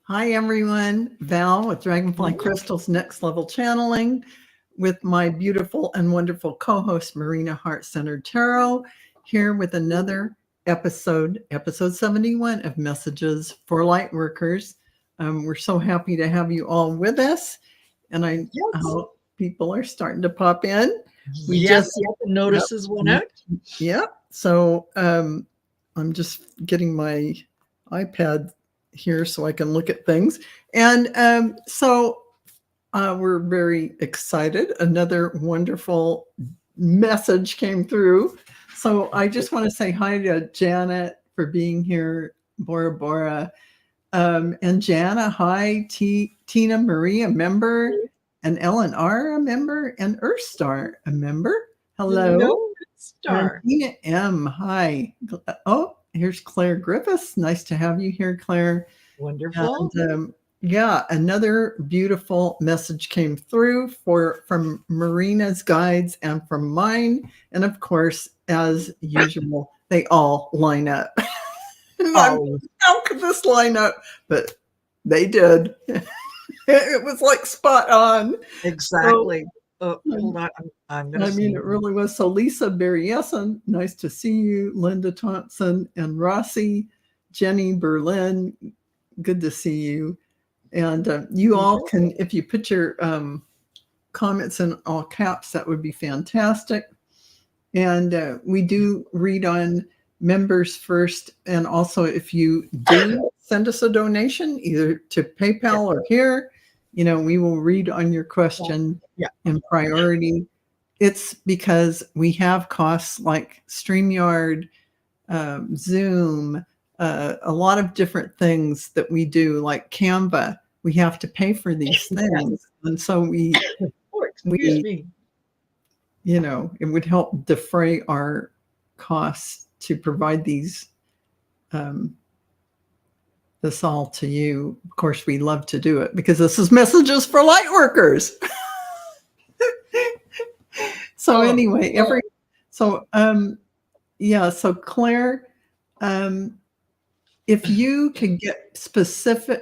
Hi, everyone. Val with Dragonfly Crystals Next Level Channeling with my beautiful and wonderful co-host, Marina Heart-Centered Tarot, here with another episode 71 of Messages for Lightworkers. We're so happy to have you all with us, and I hope people are starting to pop in. The notices went out. Yeah, so I'm just getting my iPad here so I can look at things. And so we're very excited. Another wonderful message came through. So I just want to say hi to Janet for being here, Bora Bora. And Jana, hi, Tina Marie, a member, and Ellen R, a member, and Earthstar, a member. Hello. Star. Tina M, hi. Oh, here's Claire Griffiths. Nice to have you here, Claire. Wonderful. And, another beautiful message came through from Marina's guides and from mine. And of course, as usual, they all line up. How could this line up? But they did. It was like spot on. Exactly. Hold on. It really was. So Lisa Berryesen, nice to see you. Linda Thompson and Rossi, Jenny Berlin, good to see you. And you all can, if you put your comments in all caps, that would be fantastic. And we do read on members first. And also, if you do send us a donation, either to PayPal or here, we will read on your question in priority. It's because we have costs like StreamYard, Zoom, a lot of different things that we do, like Canva. We have to pay for these things. And so it would help defray our costs to provide this all to you. Of course, we love to do it because this is Messages for Lightworkers. So anyway, so Claire, if you could get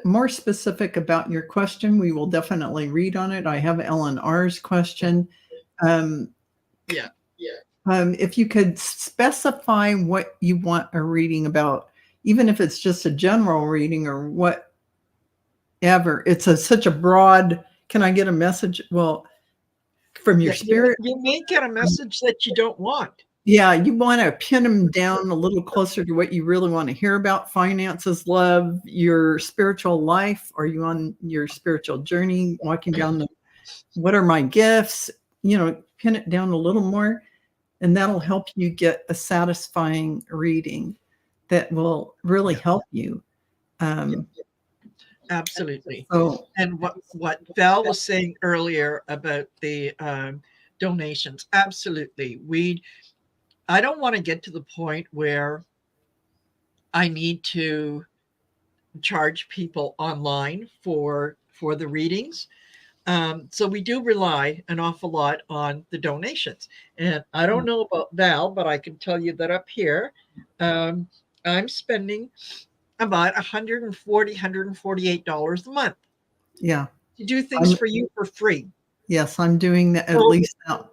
more specific about your question, we will definitely read on it. I have Ellen R's question. If you could specify what you want a reading about, even if it's just a general reading or whatever, it's such a broad, can I get a message? Well, from your spirit. You may get a message that you don't want. Yeah, you want to pin them down a little closer to what you really want to hear about: finances, love, your spiritual life. Are you on your spiritual journey, walking down what are my gifts? Pin it down a little more, and that'll help you get a satisfying reading that will really help you. Absolutely. And what Val was saying earlier about the donations, absolutely. I don't want to get to the point where I need to charge people online for the readings. So we do rely an awful lot on the donations. And I don't know about Val, but I can tell you that up here, I'm spending about $148 a month. Yeah. To do things for you for free. Yes, I'm doing that at least now.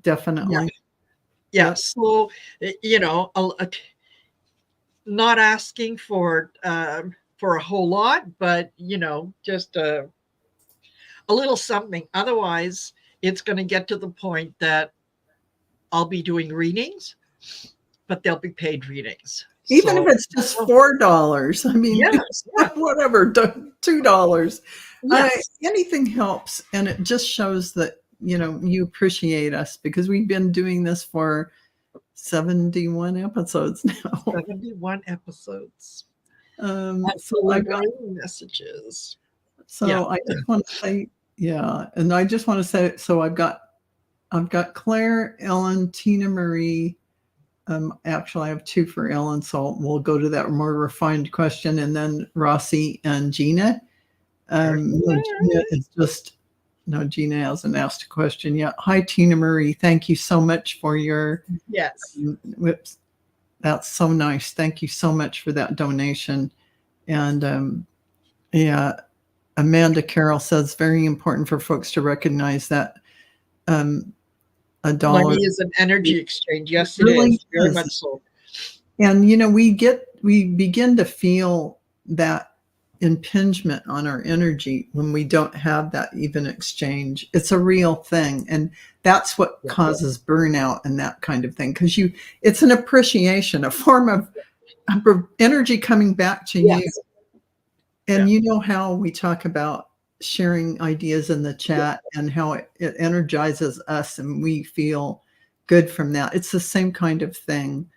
Definitely. Yeah. So, not asking for a whole lot, but, just a little something. Otherwise, it's going to get to the point that I'll be doing readings, but they'll be paid readings. Even if it's just $4, I mean, whatever, $2. Anything helps. And it just shows that, you appreciate us, because we've been doing this for 71 episodes now. 71 episodes. So I've got messages. So I just want to say, and I just want to say, so I've got Claire, Ellen, Tina Marie. Actually, I have two for Ellen, so we'll go to that more refined question, and then Rossi and Gina. Gina hasn't asked a question yet. Hi, Tina Marie. Thank you so much for your That's so nice. Thank you so much for that donation. And Yeah. Amanda Carroll says very important for folks to recognize that a dollar Money is an energy exchange. Yes, it really is. Very is. much so. And, you know, we begin to feel that impingement on our energy when we don't have that even exchange. It's a real thing. And that's what causes burnout and that kind of thing. Because it's an appreciation, a form of energy coming back to you. And you know how we talk about sharing ideas in the chat and how it energizes us and we feel good from that. It's the same kind of thing.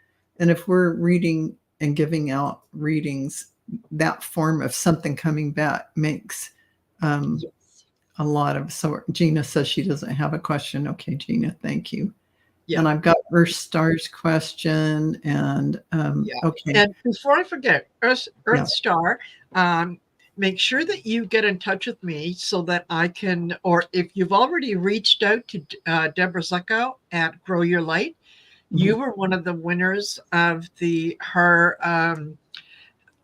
And if we're reading and giving out readings, that form of something coming back makes a lot of. So Gina says she doesn't have a question. Okay, Gina, thank you. And I've got Earth Star's question. And okay. And before I forget, Earth Star, make sure that you get in touch with me so that I can, or if you've already reached out to Deborah Zuckow at Grow Your Light, you were one of the winners of her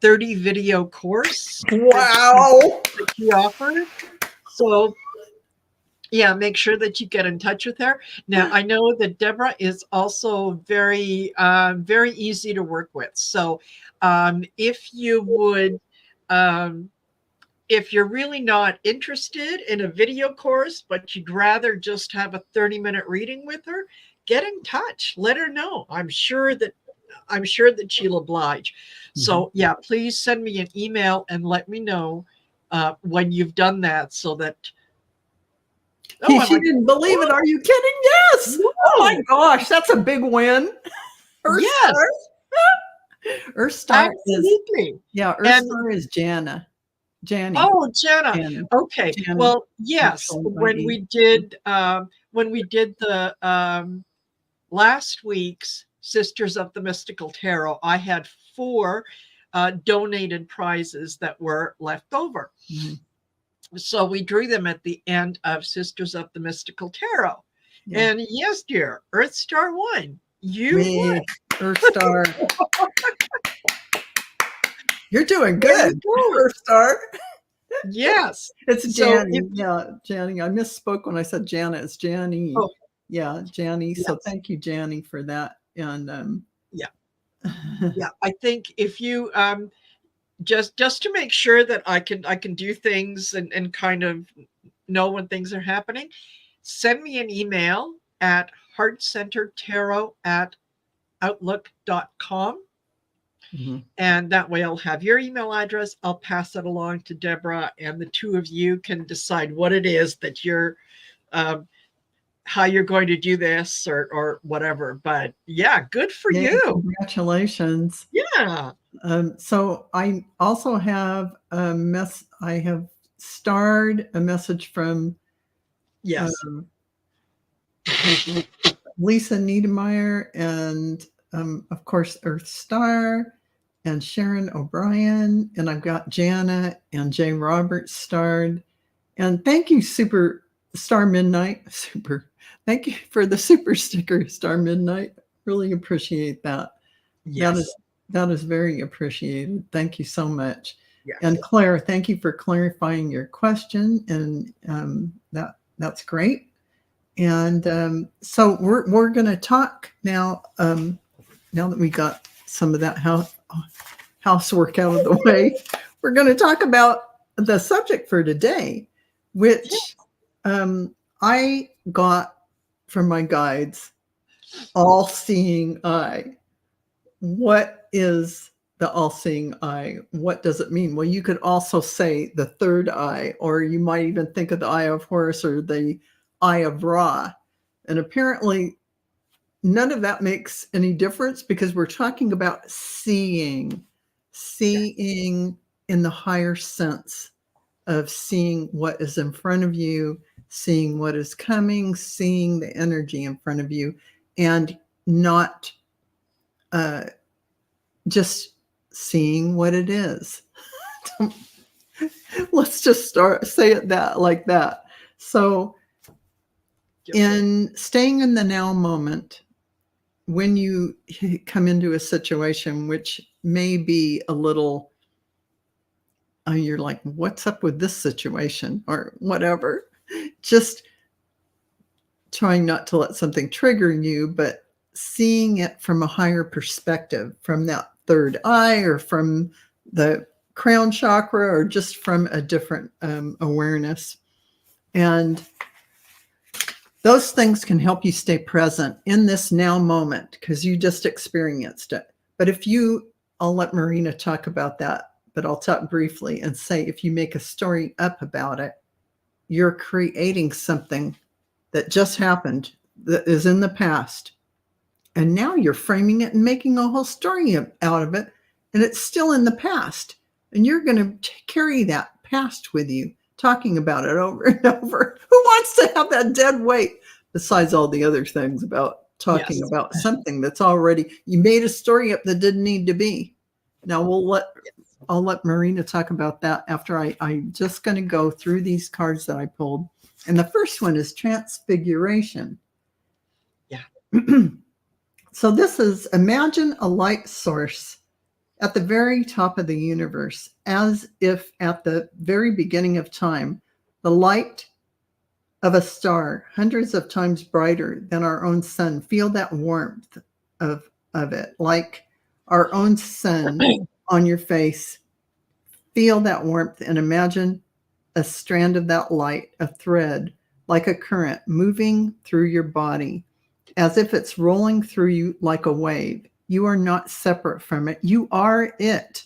30 video course. Wow. That she offered. So yeah, make sure that you get in touch with her. Now, I know that Deborah is also very, very easy to work with. So if you would, if you're really not interested in a video course, but you'd rather just have a 30-minute reading with her, get in touch. Let her know. I'm sure that she'll oblige. So yeah, please send me an email and let me know when you've done that so that she didn't believe it. Are you kidding? Yes. No. Oh my gosh, that's a big win. Earth Star. Earth Star absolutely. Earth Star is Jana. Janny. Oh, Jana. Okay. Janny. Well, yes. When we did the last week's Sisters of the Mystical Tarot, I had 4 donated prizes that were left over. So we drew them at the end of Sisters of the Mystical Tarot. And yes, dear, Earth Star won. You won. Earth Star. You're doing good, Earth Star. Yes. It's Janny. Janny. I misspoke when I said Jana. It's Janny. Oh. Yeah, Janny. Yes. So thank you, Janny, for that. And yeah, I think if you just to make sure that I can do things and kind of know when things are happening, send me an email at heartcenteredtarot@outlook.com. And that way I'll have your email address. I'll pass it along to Deborah, and the two of you can decide what it is that you're how you're going to do this or whatever. But yeah, good for you. Congratulations. Yeah. So I also have I have starred a message from Lisa Niedermeyer and of course Earth Star and Sharon O'Brien, and I've got Jana and Jay Roberts starred. And thank you, Super Star Midnight. Thank you for the super sticker, Star Midnight. Really appreciate that. Yes. That is very appreciated. Thank you so much. Yes. And Claire, thank you for clarifying your question. And that's great. And so we're going to talk now. Now that we got some of that housework out of the way, we're going to talk about the subject for today, which I got from my guides, all-seeing eye. What is the all-seeing eye? What does it mean? Well, you could also say the third eye, or you might even think of the eye of Horus or the eye of Ra. And apparently none of that makes any difference because we're talking about seeing in the higher sense of seeing what is in front of you, seeing what is coming, seeing the energy in front of you, and not just seeing what it is. Let's just say it like that. So in staying in the now moment, when you come into a situation which may be a little you're like, what's up with this situation or whatever. Just trying not to let something trigger you, but seeing it from a higher perspective, from that third eye or from the crown chakra or just from a different awareness. And those things can help you stay present in this now moment because you just experienced it. But I'll let Marina talk about that, but I'll talk briefly and say if you make a story up about it, you're creating something that just happened that is in the past. And now you're framing it and making a whole story out of it. And it's still in the past. And you're going to carry that past with you, talking about it over and over. Who wants to have that dead weight? Besides all the other things about talking about something that's already, you made a story up that didn't need to be. Now I'll let Marina talk about that after I'm just going to go through these cards that I pulled. And the first one is Transfiguration. Yeah. So this is, imagine a light source at the very top of the universe, as if at the very beginning of time, the light of a star, hundreds of times brighter than our own sun. Feel that warmth of it, like our own sun on your face. Feel that warmth and imagine a strand of that light, a thread, like a current moving through your body, as if it's rolling through you like a wave. You are not separate from it. You are it.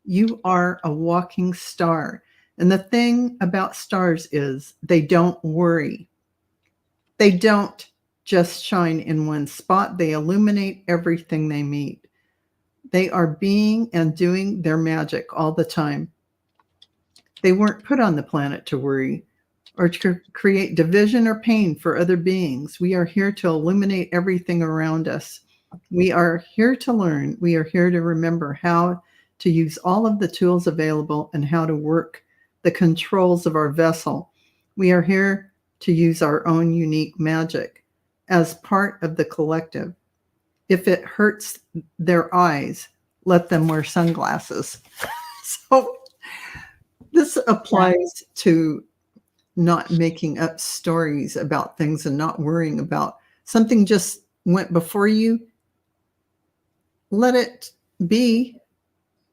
You are a walking star. And the thing about stars is they don't worry. They don't just shine in one spot. They illuminate everything they meet. They are being and doing their magic all the time. They weren't put on the planet to worry or to create division or pain for other beings. We are here to illuminate everything around us. We are here to learn. We are here to remember how to use all of the tools available and how to work the controls of our vessel. We are here to use our own unique magic as part of the collective. If it hurts their eyes, let them wear sunglasses. So this applies to not making up stories about things and not worrying about something just went before you. Let it be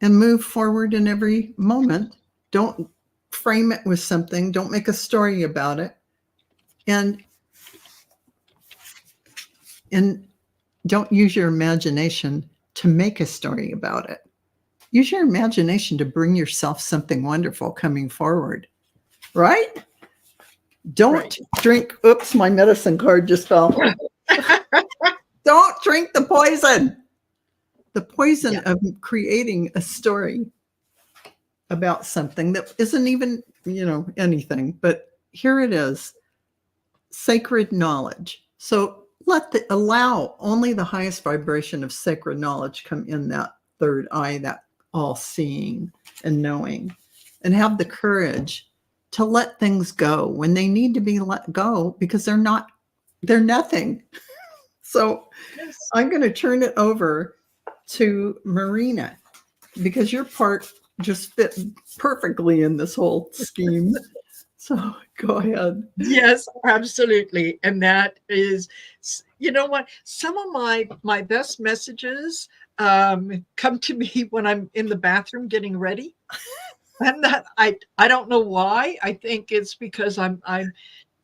and move forward in every moment. Don't frame it with something. Don't make a story about it. And don't use your imagination to make a story about it. Use your imagination to bring yourself something wonderful coming forward, right? Don't drink. Oops, my medicine card just fell. Don't drink the poison. The poison of creating a story about something that isn't even, anything. But here it is, sacred knowledge. So allow only the highest vibration of sacred knowledge come in that third eye, that all seeing and knowing, and have the courage to let things go when they need to be let go, because they're nothing. So I'm going to turn it over to Marina, because your part just fit perfectly in this whole scheme. So go ahead. Yes, absolutely. And that is, you know what? Some of my best messages come to me when I'm in the bathroom getting ready. And that I don't know why. I think it's because I'm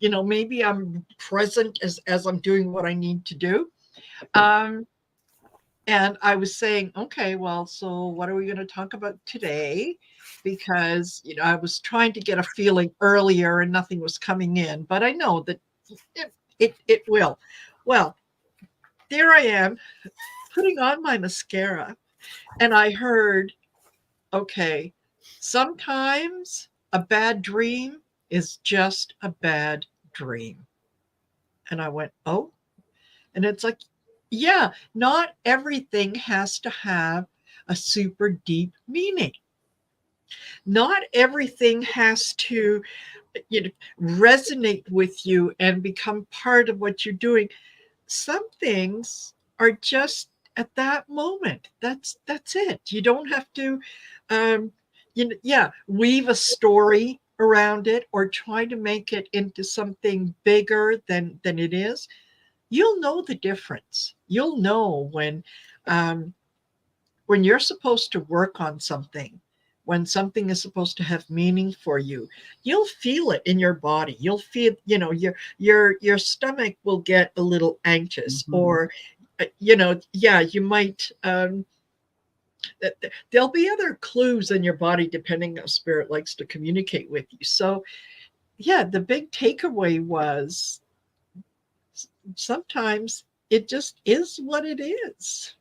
maybe I'm present as I'm doing what I need to do. And I was saying, okay, well, so what are we going to talk about today? Because, I was trying to get a feeling earlier and nothing was coming in, but I know that it will. Well, there I am putting on my mascara, and I heard, okay, sometimes a bad dream is just a bad dream. And I went, oh, and it's like, yeah, not everything has to have a super deep meaning. Not everything has to resonate with you and become part of what you're doing. Some things are just at that moment. That's it. You don't have to weave a story around it or try to make it into something bigger than it is, you'll know the difference. You'll know when you're supposed to work on something, when something is supposed to have meaning for you, you'll feel it in your body. You'll feel, your stomach will get a little anxious, or you might there'll be other clues in your body depending how spirit likes to communicate with you. So the big takeaway was sometimes it just is what it is.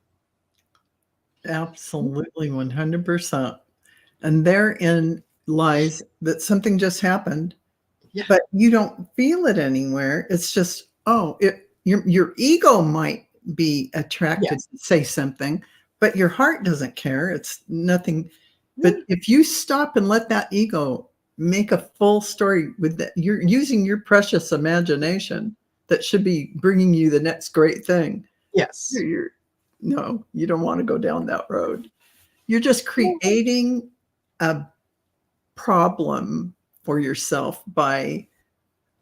Absolutely, 100%. And therein lies that something just happened, but you don't feel it anywhere. It's just, your ego might be attracted to say something, but your heart doesn't care. It's nothing. But if you stop and let that ego make a full story with that, you're using your precious imagination that should be bringing you the next great thing. Yes. No, you don't want to go down that road. You're just creating a problem for yourself by,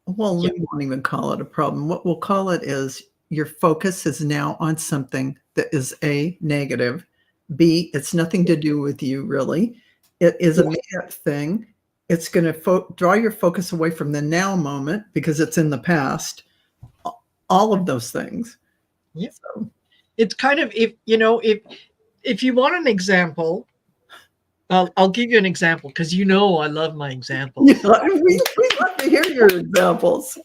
we won't even call it a problem. What we'll call it is your focus is now on something that is A, negative, B, it's nothing to do with you, really. It is a made-up thing. It's going to draw your focus away from the now moment because it's in the past. All of those things. Yeah. So it's kind of, if you want an example, I'll give you an example because I love my examples. We love to hear your examples.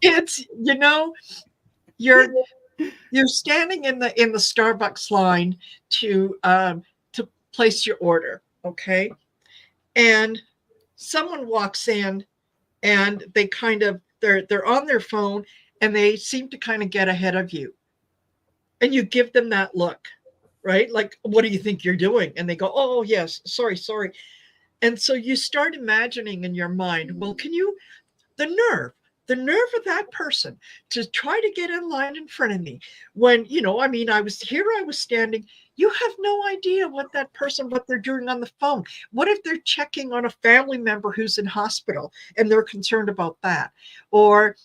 It's you're standing in the Starbucks line to place your order, okay? And someone walks in and they kind of they're on their phone and they seem to kind of get ahead of you. And you give them that look, right? Like, what do you think you're doing? And they go, oh, yes, sorry. And so you start imagining in your mind, well, the nerve of that person to try to get in line in front of me when, I was standing. You have no idea what they're doing on the phone. What if they're checking on a family member who's in hospital and they're concerned about that? Or,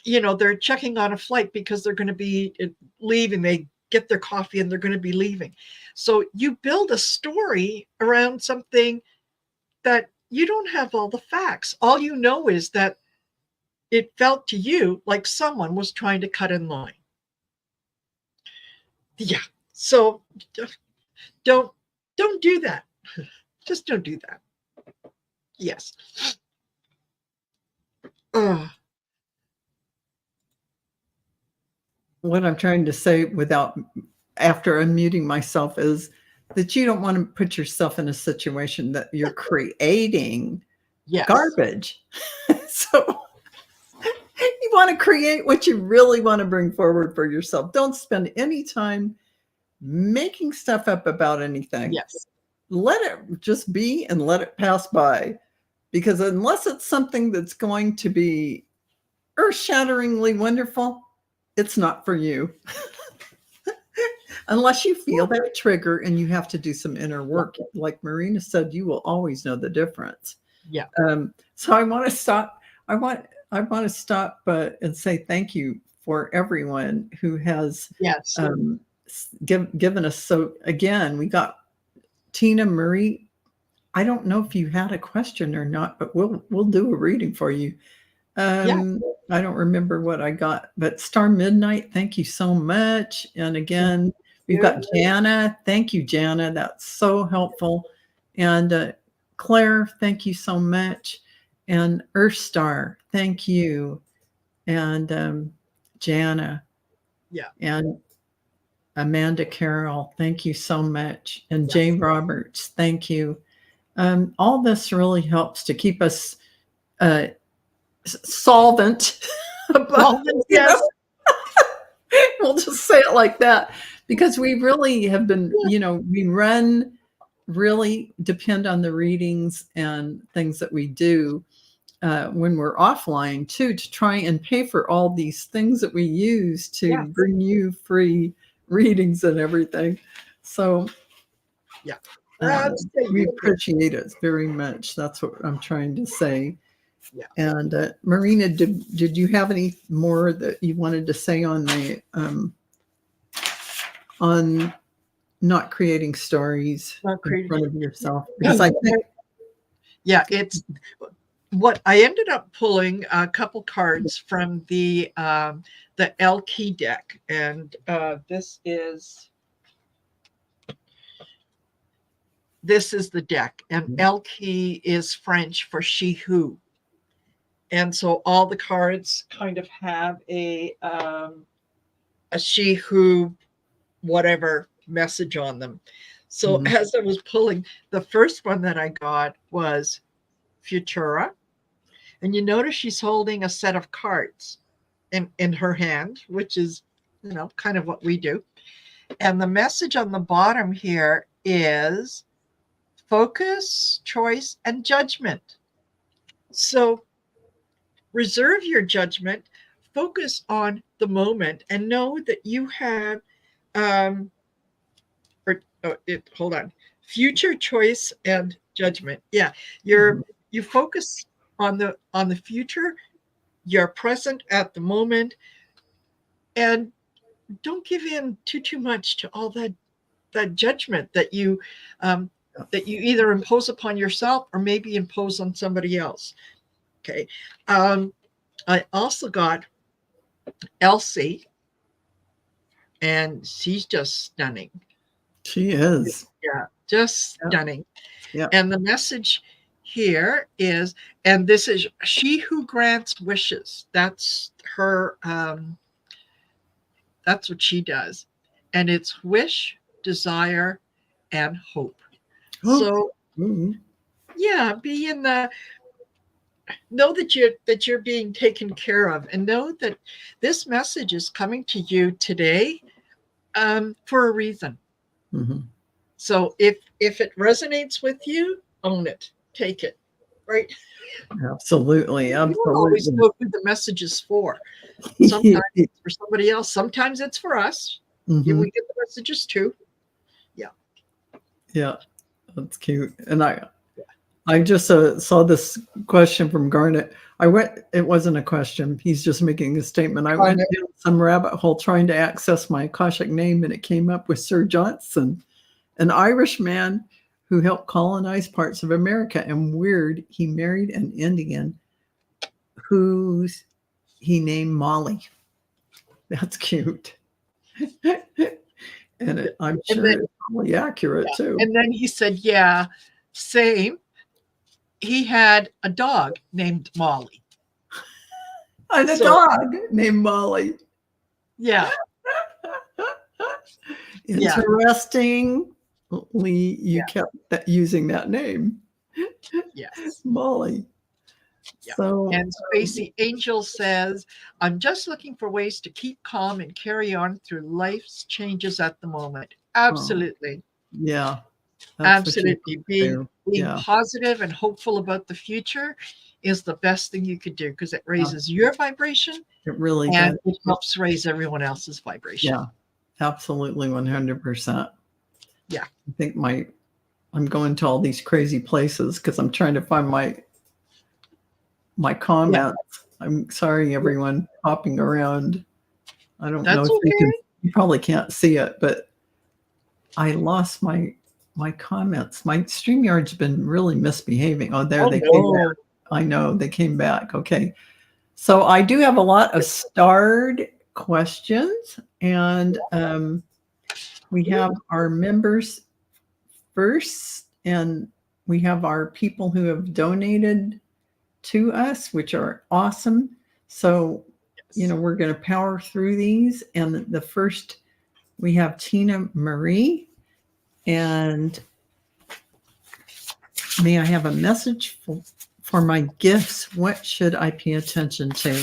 they're checking on a flight because they're going to be leaving. They get their coffee and they're going to be leaving. So you build a story around something that you don't have all the facts. All you know is that it felt to you like someone was trying to cut in line. Yeah. So don't do that. Just don't do that. Yes. What I'm trying to say after unmuting myself is that you don't want to put yourself in a situation that you're creating garbage. So you want to create what you really want to bring forward for yourself. Don't spend any time making stuff up about anything. Yes. Let it just be and let it pass by. Because unless it's something that's going to be earth-shatteringly wonderful, it's not for you. Unless you feel that trigger and you have to do some inner work. Like Marina said, you will always know the difference. Yeah. So I want to stop. I want to stop and say thank you for everyone who has given us. So again, we got Tina Marie. I don't know if you had a question or not, but we'll do a reading for you. I don't remember what I got, but Star Midnight, thank you so much. And again, we've got Jana. Thank you, Jana. That's so helpful. And Claire, thank you so much. And Earth Star, thank you. And Jana. Yeah. And Amanda Carroll, thank you so much. And Jay Roberts, thank you. All this really helps to keep us solvent. Yes. We'll just say it like that, because we really have been, we really depend on the readings and things that we do when we're offline too, to try and pay for all these things that we use to bring you free readings and everything. So We appreciate it very much. That's what I'm trying to say. Yeah. And Marina, did you have any more that you wanted to say on the on not creating stories in front of yourself? Because I think, yeah, it's what I ended up pulling a couple cards from the L key deck, and this is the deck, and L key is French for she who. And so all the cards kind of have a she who whatever message on them. So as I was pulling, the first one that I got was Futura. And you notice she's holding a set of cards in her hand, which is, kind of what we do. And the message on the bottom here is focus, choice, and judgment. So reserve your judgment, focus on the moment, and know that you have hold on, future, choice, and judgment. Yeah, you focus on the future, you're present at the moment, and don't give in too much to all that judgment that you either impose upon yourself or maybe impose on somebody else. Okay. I also got Elsie, and she's just stunning. she is. Yeah, just stunning. Yeah. And the message here is, and this is she who grants wishes. That's her, that's what she does. And it's wish, desire, and hope. So yeah, be in the, know that you're being taken care of, and know that this message is coming to you today for a reason. So if it resonates with you, own it, take it, right? Absolutely. You don't always know who the message is for. Sometimes it's for somebody else. Sometimes it's for us. We get the messages too. Yeah. Yeah. That's cute. And I just saw this question from Garnet. It wasn't a question. He's just making a statement. I went down some rabbit hole trying to access my Akashic name, and it came up with Sir Johnson, an Irish man who helped colonize parts of America. And weird, he married an Indian who he named Molly. That's cute. And I'm sure it's probably accurate too. And then he said, yeah, same. He had a dog named Molly. And a dog named Molly. Yeah. Interestingly, you kept using that name. Yes. Molly. Yeah. So, and Spacey Angel says, I'm just looking for ways to keep calm and carry on through life's changes at the moment. Absolutely. Yeah. Absolutely. Being positive and hopeful about the future is the best thing you could do, because it raises your vibration. It really does. It helps raise everyone else's vibration. Yeah. Absolutely. 100%. Yeah. I think I'm going to all these crazy places because I'm trying to find my comments. Yeah. I'm sorry, everyone hopping around. I don't know if you probably can't see it, but I lost my comments. My StreamYard's been really misbehaving. Oh, there they came back. I know they came back. Okay. So I do have a lot of starred questions, and we have our members first, and we have our people who have donated to us, which are awesome. So, we're going to power through these. And the first, we have Tina Marie. And may I have a message for my gifts? What should I pay attention to?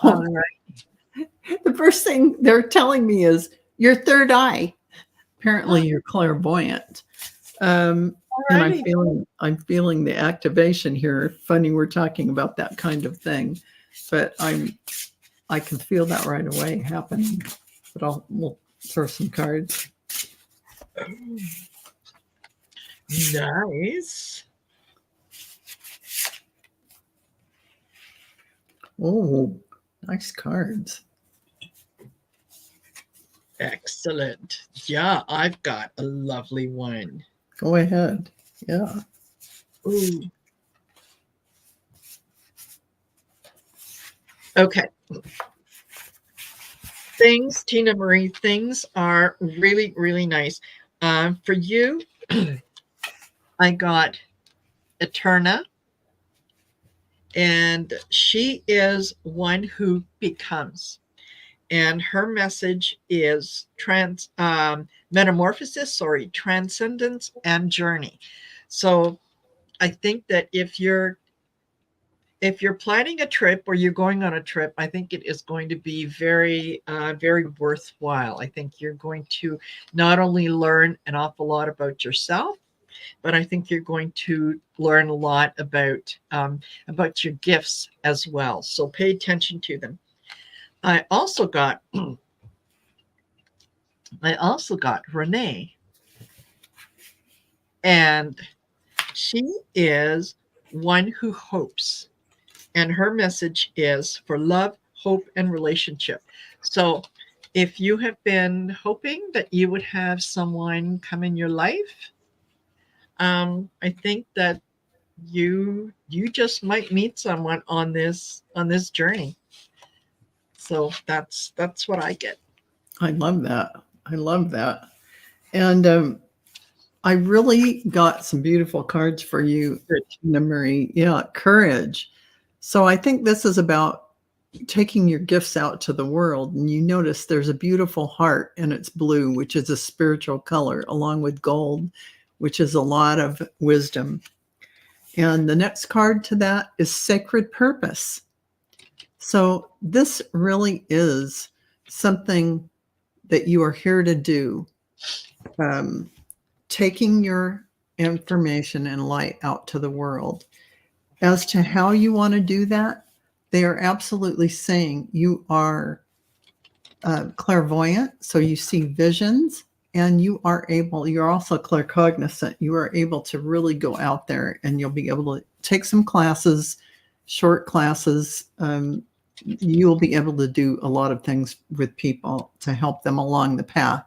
All right. The first thing they're telling me is your third eye. Apparently you're clairvoyant. And I'm feeling the activation here. Funny we're talking about that kind of thing, but I can feel that right away happening. But we'll throw some cards. Nice. Oh, nice cards. Excellent. Yeah, I've got a lovely one. Go ahead. Yeah. Ooh. Okay. Things, Tina Marie, things are really, really nice. For you, I got Eterna, and she is one who becomes. And her message is transcendence and journey. So I think that if you're planning a trip or you're going on a trip, I think it is going to be very, very worthwhile. I think you're going to not only learn an awful lot about yourself, but I think you're going to learn a lot about your gifts as well. So pay attention to them. I also got Renee, and she is one who hopes. And her message is for love, hope, and relationship. So if you have been hoping that you would have someone come in your life, I think that you just might meet someone on this journey. So that's what I get. I love that. I love that. And I really got some beautiful cards for you, Tina Marie. Yeah, courage. So I think this is about taking your gifts out to the world. And you notice there's a beautiful heart and it's blue, which is a spiritual color, along with gold, which is a lot of wisdom. And the next card to that is sacred purpose. So this really is something that you are here to do. Taking your information and light out to the world. As to how you want to do that, they are absolutely saying you are clairvoyant, so you see visions, and you're also claircognizant. You are able to really go out there, and you'll be able to take some classes, short classes. You'll be able to do a lot of things with people to help them along the path.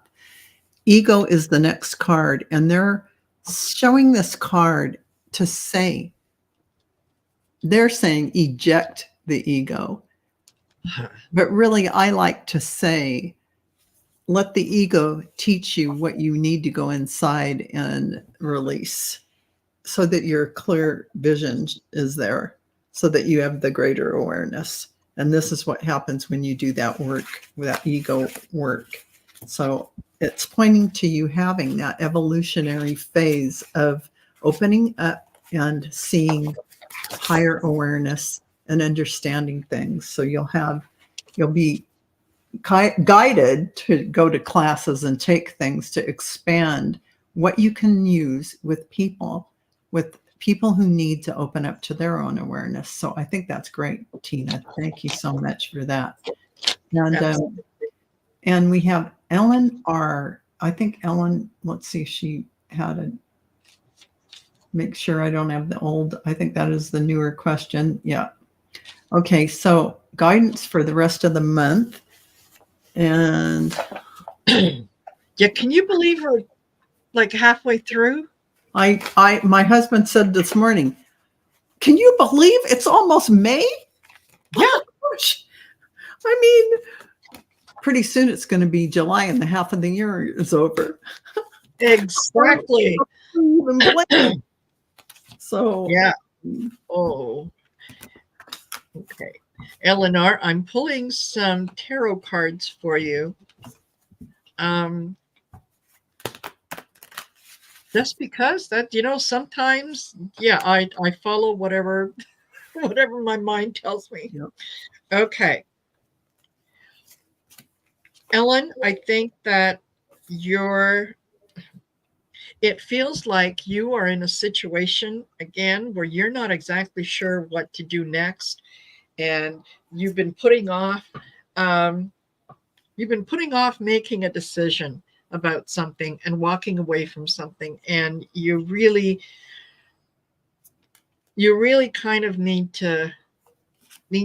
Ego is the next card, and they're showing this card to say, they're saying eject the ego. But really, I like to say, let the ego teach you what you need to go inside and release so that your clear vision is there, so that you have the greater awareness. And this is what happens when you do that work, that ego work. So it's pointing to you having that evolutionary phase of opening up and seeing higher awareness and understanding things. So you'll be guided to go to classes and take things to expand what you can use with people who need to open up to their own awareness. So I think that's great, Tina. Thank you so much for that. And we have Ellen R. I think Ellen, let's see, she had make sure I don't have the old, I think that is the newer question. Yeah. Okay, so guidance for the rest of the month. And yeah, can you believe we're like halfway through? My husband said this morning, can you believe it's almost May? Yeah. Oh gosh. I mean, pretty soon it's going to be July and the half of the year is over. Exactly. So yeah. Oh. Okay. Eleanor, I'm pulling some tarot cards for you. Just because that, sometimes, I follow whatever my mind tells me. Yep. Okay. Ellen, I think that it feels like you are in a situation again where you're not exactly sure what to do next, and you've been putting off making a decision. about something and walking away from something, and you really kind of need to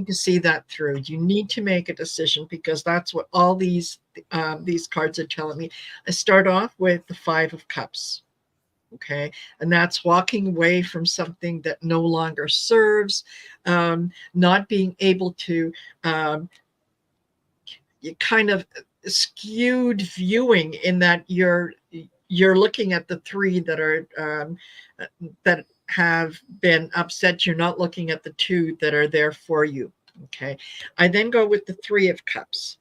see that through. You need to make a decision, because that's what all these cards are telling me. I start off with the Five of Cups. Okay. And that's walking away from something that no longer serves, not being able to, you kind of skewed viewing, in that you're looking at the three that are, that have been upset. You're not looking at the two that are there for you. Okay. I then go with the Three of Cups.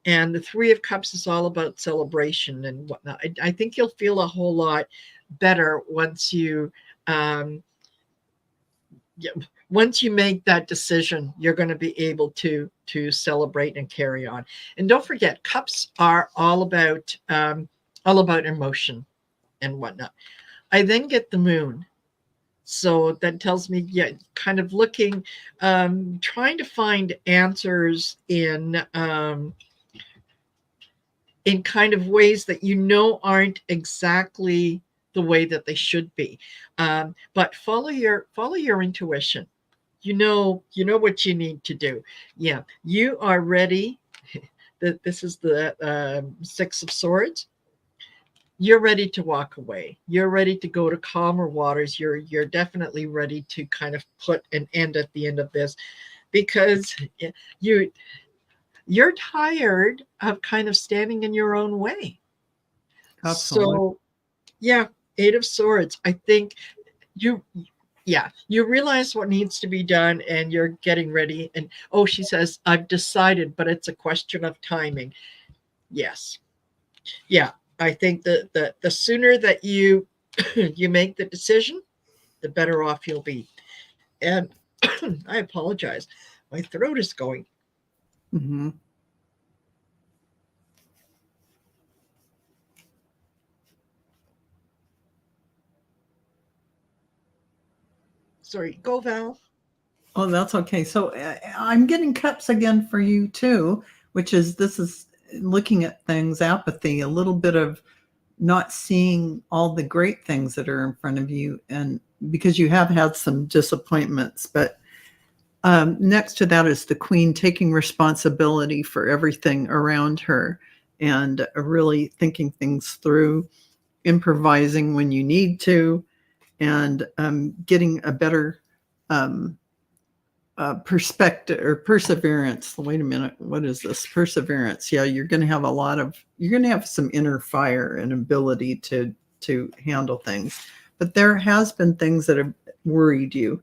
And the Three of Cups is all about celebration and whatnot. I think you'll feel a whole lot better once you make that decision. You're going to be able to celebrate and carry on. And don't forget, cups are all about emotion and whatnot. I then get the Moon. So that tells me, yeah, kind of looking, trying to find answers in kind of ways that aren't exactly the way that they should be, but follow your intuition. You know what you need to do. Yeah, you are ready. This is the Six of Swords. You're ready to walk away. You're ready to go to calmer waters. You're definitely ready to kind of put an end at the end of this, because you're tired of kind of standing in your own way. Absolutely. So, yeah, Eight of Swords. I think you realize what needs to be done, and you're getting ready. And she says, I've decided, but it's a question of timing. Yes. Yeah. I think that the sooner that you make the decision, the better off you'll be. And I apologize. My throat is going. Mm-hmm. Sorry, go Val. Oh, that's okay. So I'm getting cups again for you too, which is, this is looking at things, apathy, a little bit of not seeing all the great things that are in front of you, and because you have had some disappointments. But next to that is the Queen, taking responsibility for everything around her, and really thinking things through, improvising when you need to, and getting a better perspective or perseverance. Wait a minute. What is this? Perseverance. Yeah, you're going to have some inner fire and ability to handle things. But there has been things that have worried you.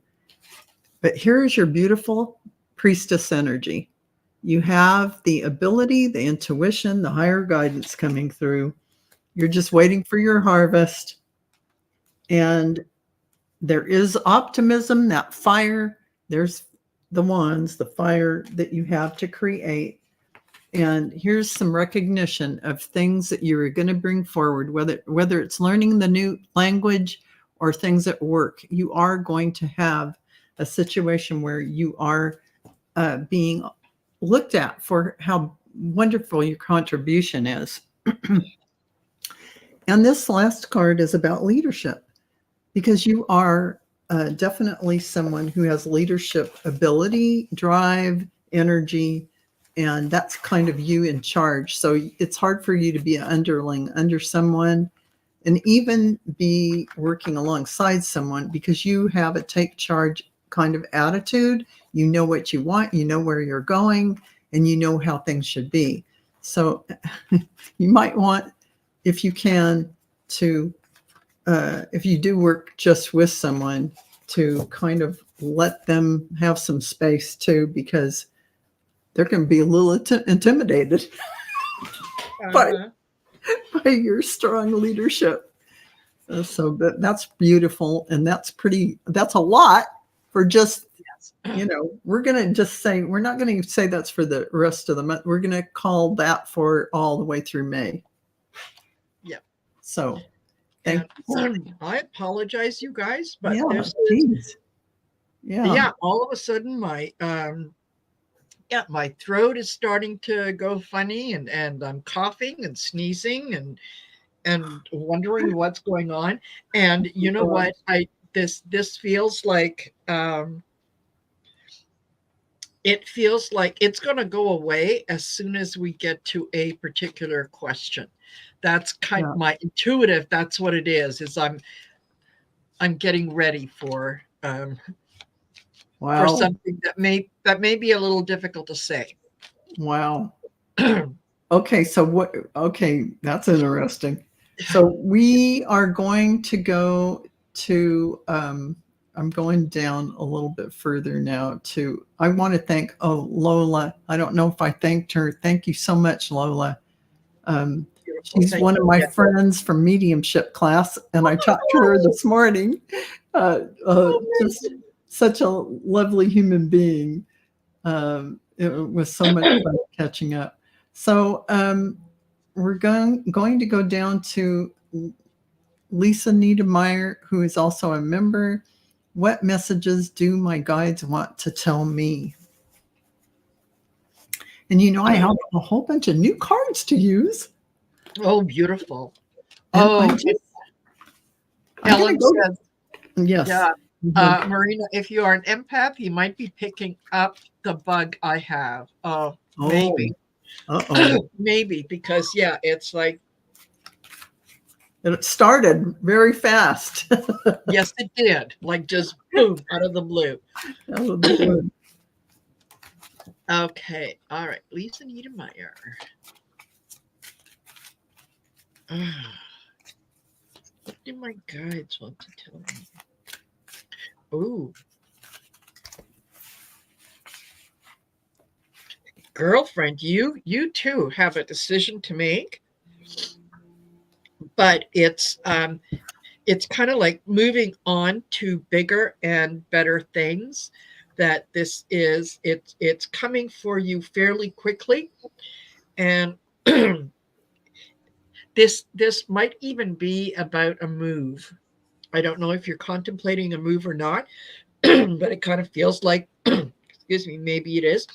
But here's your beautiful priestess energy. You have the ability, the intuition, the higher guidance coming through. You're just waiting for your harvest. And there is optimism, that fire. There's the wands, the fire that you have to create. And here's some recognition of things that you're going to bring forward, whether it's learning the new language or things at work. You are going to have a situation where you are being looked at for how wonderful your contribution is. And this last card is about leadership, because you are definitely someone who has leadership ability, drive, energy, and that's kind of you in charge. So it's hard for you to be an underling under someone, and even be working alongside someone, because you have a take charge kind of attitude. You know what you want, you know where you're going, and you know how things should be. So you might want, if you can, to if you do work just with someone, to kind of let them have some space too, because they're going to be a little intimidated by your strong leadership. So that's beautiful. And that's a lot for just, we're going to just say, we're not going to say that's for the rest of the month. We're going to call that for all the way through May. Yep. So I apologize, you guys, but yeah, all of a sudden my Yeah, my throat is starting to go funny, and I'm coughing and sneezing and wondering what's going on. And you know what? This feels like it feels like it's going to go away as soon as we get to a particular question. That's kind of my intuitive. That's what it is I'm getting ready for something that may be a little difficult to say. Wow. Okay, so okay, that's interesting. So we are going to go to I'm going down a little bit further now to, I want to thank, Lola. I don't know if I thanked her. Thank you so much, Lola. She's one of my friends from mediumship class, and I talked to her this morning. Just such a lovely human being. It was so much fun catching up. So we're going to go down to Lisa Niedermeyer, who is also a member. What messages do my guides want to tell me? And I have a whole bunch of new cards to use. Oh, beautiful. And Helen says, yes. Yeah. Marina, if you are an empath, you might be picking up the bug I have. Maybe. Maybe, because it's like it started very fast. Yes, it did. Like just boom, out of the blue. Out of the blue. Okay. All right. Lisa Niedermeyer. What do my guides want to tell me? Ooh. Girlfriend, you too have a decision to make. But it's kind of like moving on to bigger and better things. That this is it's coming for you fairly quickly. And this might even be about a move. I don't know if you're contemplating a move or not, but it kind of feels like, excuse me, maybe it is.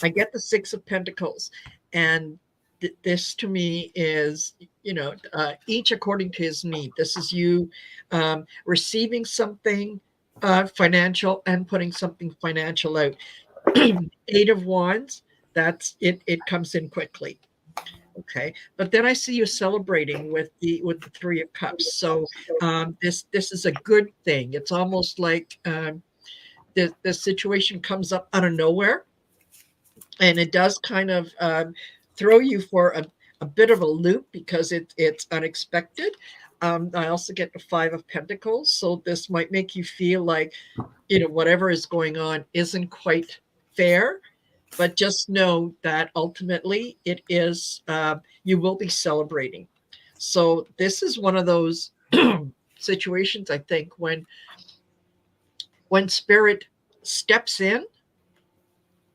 I get the Six of Pentacles, and this to me is, each according to his need. This is you receiving something financial and putting something financial out. Eight of Wands, that's it. It comes in quickly. Okay, but then I see you celebrating with the Three of Cups. So this is a good thing. It's almost like the situation comes up out of nowhere, and it does kind of throw you for a bit of a loop because it's unexpected. I also get the Five of Pentacles, so this might make you feel like whatever is going on isn't quite fair. But just know that ultimately it is, you will be celebrating. So this is one of those situations, I think, when spirit steps in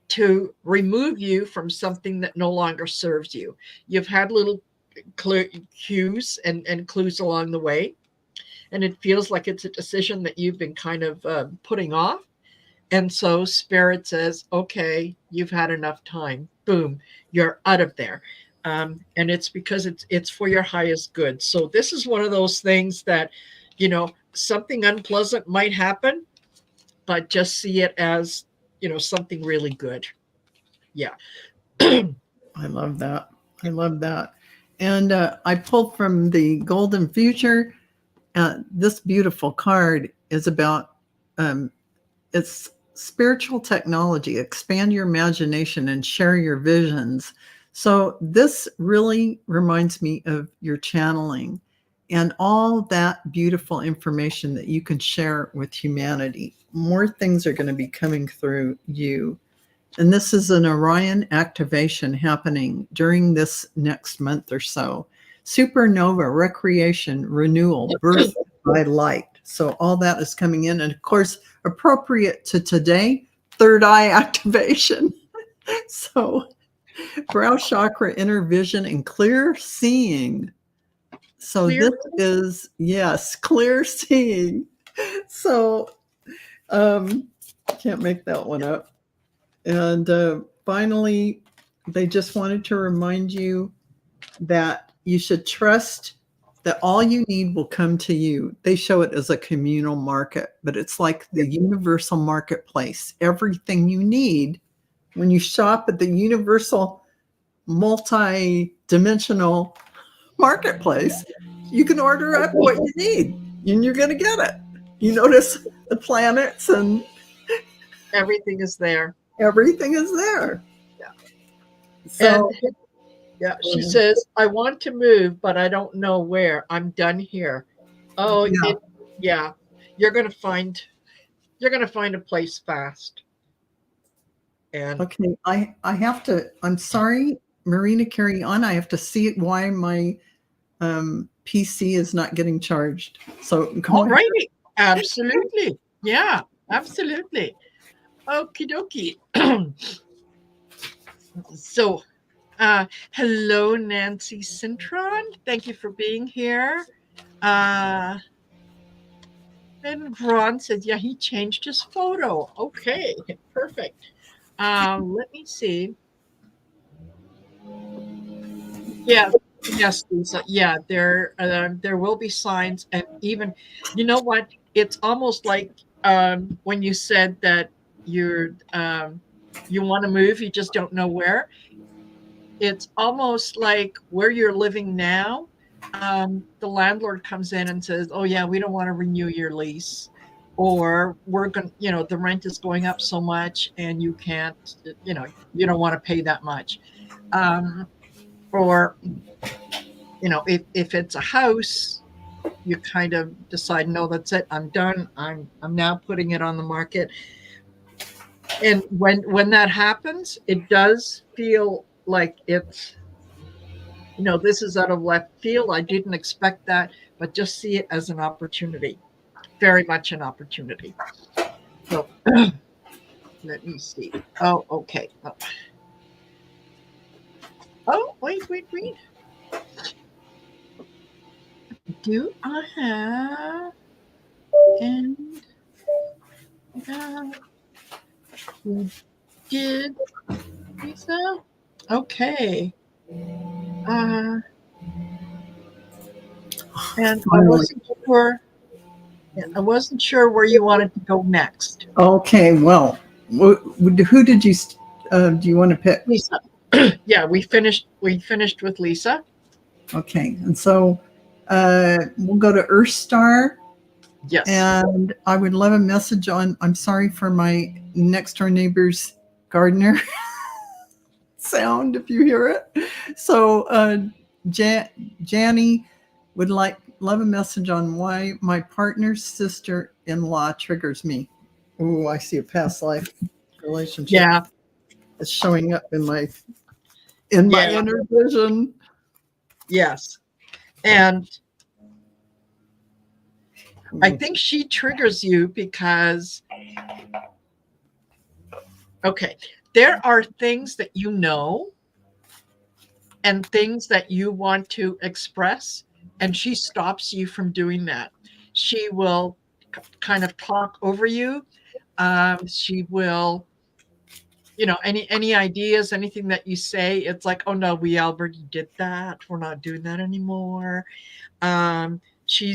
to remove you from something that no longer serves you. You've had little cues and clues along the way, and it feels like it's a decision that you've been kind of putting off. And so Spirit says, okay, you've had enough time. Boom, you're out of there. And it's because it's for your highest good. So this is one of those things that, something unpleasant might happen, but just see it as, something really good. Yeah. I love that. I love that. And I pulled from the Golden Future. This beautiful card is about it's spiritual technology. Expand your imagination and share your visions. So this really reminds me of your channeling and all that beautiful information that you can share with humanity. More things are going to be coming through you. And this is an Orion activation happening during this next month or so. Supernova, recreation, renewal, birth by light. So all that is coming in. And of course, appropriate to today, third eye activation. So brow chakra, inner vision, and clear seeing. So this is, yes, clear seeing. So can't make that one up. And finally, they just wanted to remind you that you should trust that all you need will come to you. They show it as a communal market, but it's like the universal marketplace. Everything you need when you shop at the universal multi-dimensional marketplace, you can order up what you need and you're going to get it. You notice the planets and everything is there. everything is there. Yeah. So, and yeah, she says, I want to move, but I don't know where. I'm done here. Oh, yeah. You're gonna find a place fast. And okay, I have to. I'm sorry, Marina. Carry on. I have to see why my PC is not getting charged. So go all righty, absolutely, yeah, absolutely. Okie dokie. So, hello, Nancy Cintron. Thank you for being here. And Ron says, yeah, he changed his photo. Okay, perfect. Let me see. Yeah, yes, Lisa. Yeah, there will be signs, and even, you know what? It's almost like when you said that you want to move, you just don't know where. It's almost like where you're living now. The landlord comes in and says, "Oh yeah, we don't want to renew your lease." Or we're going, the rent is going up so much and you can't, you don't want to pay that much. Or if it's a house, you kind of decide, no, that's it, I'm done, I'm now putting it on the market. And when that happens, it does feel like it's, this is out of left field, I didn't expect that, but just see it as an opportunity, very much an opportunity. So let me see. Oh, okay. Oh, wait. Do I have and we did, Lisa? Okay. And I wasn't sure. I wasn't sure where you wanted to go next. Okay, well, who did you do you want to pick? Lisa. Yeah, we finished with Lisa. Okay, and so we'll go to Earth Star. Yes. And I would love a message on, I'm sorry for my next door neighbor's gardener sound if you hear it. So Janny would love a message on why my partner's sister-in-law triggers me. Oh, I see a past life relationship. Yeah. It's showing up in my inner vision. Yes. And I think she triggers you because, okay, there are things that you know and things that you want to express, and she stops you from doing that. She will kind of talk over you. She will, any ideas, anything that you say, it's like, oh no, we already did that. We're not doing that anymore. She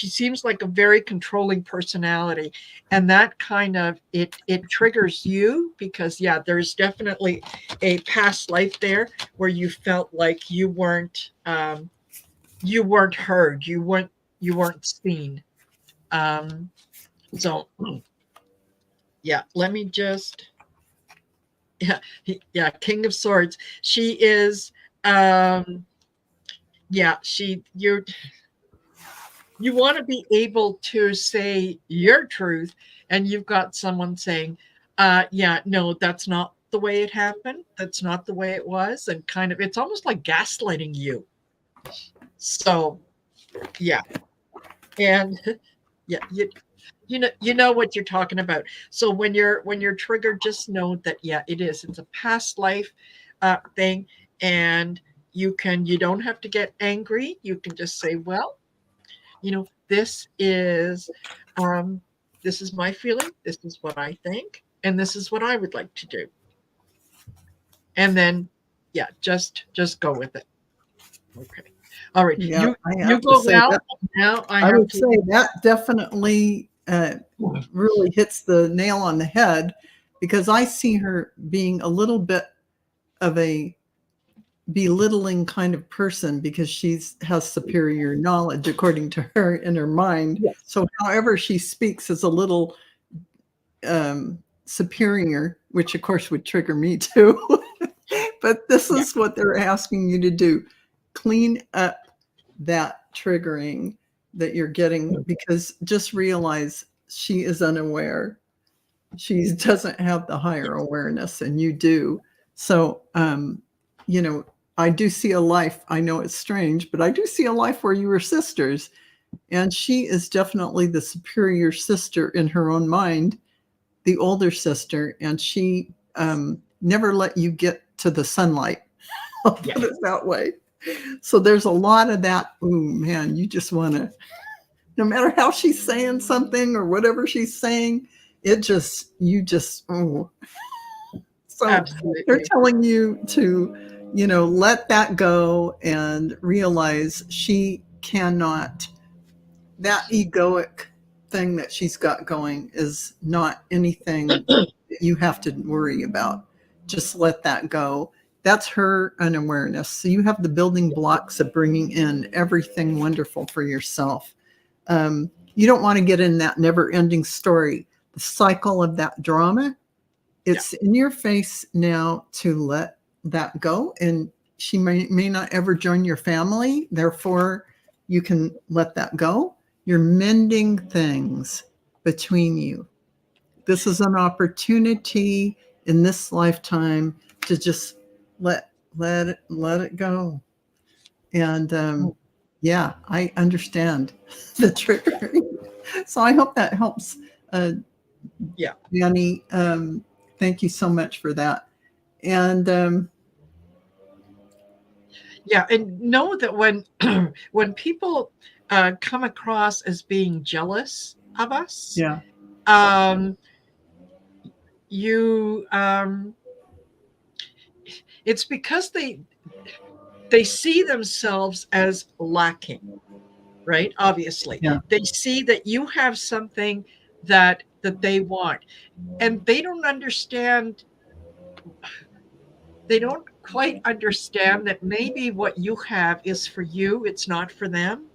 seems like a very controlling personality, and that kind of it triggers you because there's definitely a past life there where you felt like you weren't heard, you weren't seen. So let me just King of Swords. She is you want to be able to say your truth, and you've got someone saying, no, that's not the way it happened. That's not the way it was. And kind of, it's almost like gaslighting you. So, and you know what you're talking about. So when you're triggered, just know that, it's a past life thing. And you don't have to get angry. You can just say, well, this is my feeling. This is what I think. and this is what I would like to do. And then, yeah, just go with it. Okay. All right. Yeah, You go now. Now I would say that definitely really hits the nail on the head, because I see her being a little bit of a belittling kind of person because has superior knowledge according to her in her mind. Yes. So however she speaks is a little superior, which of course would trigger me too. But this is what they're asking you to do. Clean up that triggering that you're getting, because just realize she is unaware. She doesn't have the higher awareness, and you do. So, you know, I do see a life. I know it's strange, but I do see a life where you were sisters, and she is definitely the superior sister in her own mind, the older sister, and she never let you get to the sunlight. I'll put it that way. So there's a lot of that. Ooh, man, you just want to, no matter how she's saying something or whatever she's saying, oh. So absolutely. They're telling you to, you know, let that go and realize she cannot, that egoic thing that she's got going is not anything that you have to worry about. Just let that go. That's her unawareness. So you have the building blocks of bringing in everything wonderful for yourself. You don't want to get in that never-ending story, the cycle of that drama. It's in your face now to let that go. And she may not ever join your family. Therefore, you can let that go. You're mending things between you. This is an opportunity in this lifetime to just let it go. And yeah, I understand the triggering. So I hope that helps. Danny, thank you so much for that. And and know that when when people come across as being jealous of us, it's because they see themselves as lacking, right? Obviously, they see that you have something that they want, and they don't understand. They don't quite understand that maybe what you have is for you, it's not for them.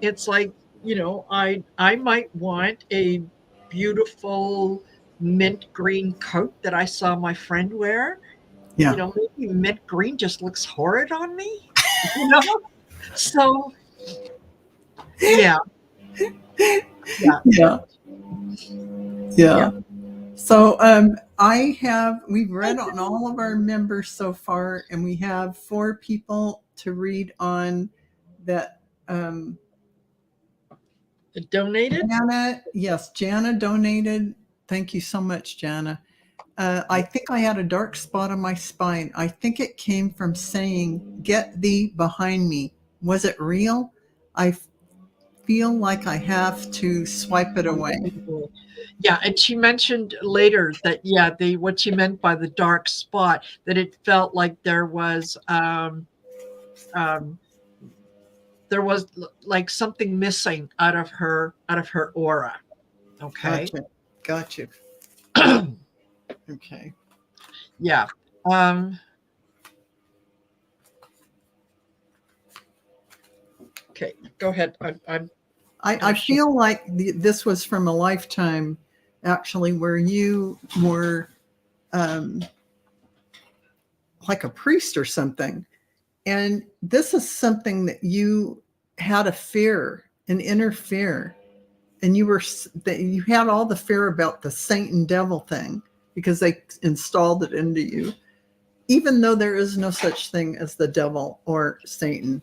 It's like, you know, I might want a beautiful mint green coat that I saw my friend wear. You know, maybe mint green just looks horrid on me, you know? So yeah. So we've read on all of our members so far, and we have 4 people to read on that. Donated? Jana donated. Thank you so much, Jana. I think I had a dark spot on my spine. I think it came from saying, "Get thee behind me." Was it real? I feel like I have to swipe it away. Yeah, and she mentioned later that what she meant by the dark spot, that it felt like there was like something missing out of her aura. Okay. Gotcha. Okay. Yeah. Okay, go ahead. I feel like this was from a lifetime, actually, where you were like a priest or something. And this is something that you had a fear, an inner fear. And you had all the fear about the saint and devil thing because they installed it into you, even though there is no such thing as the devil or Satan.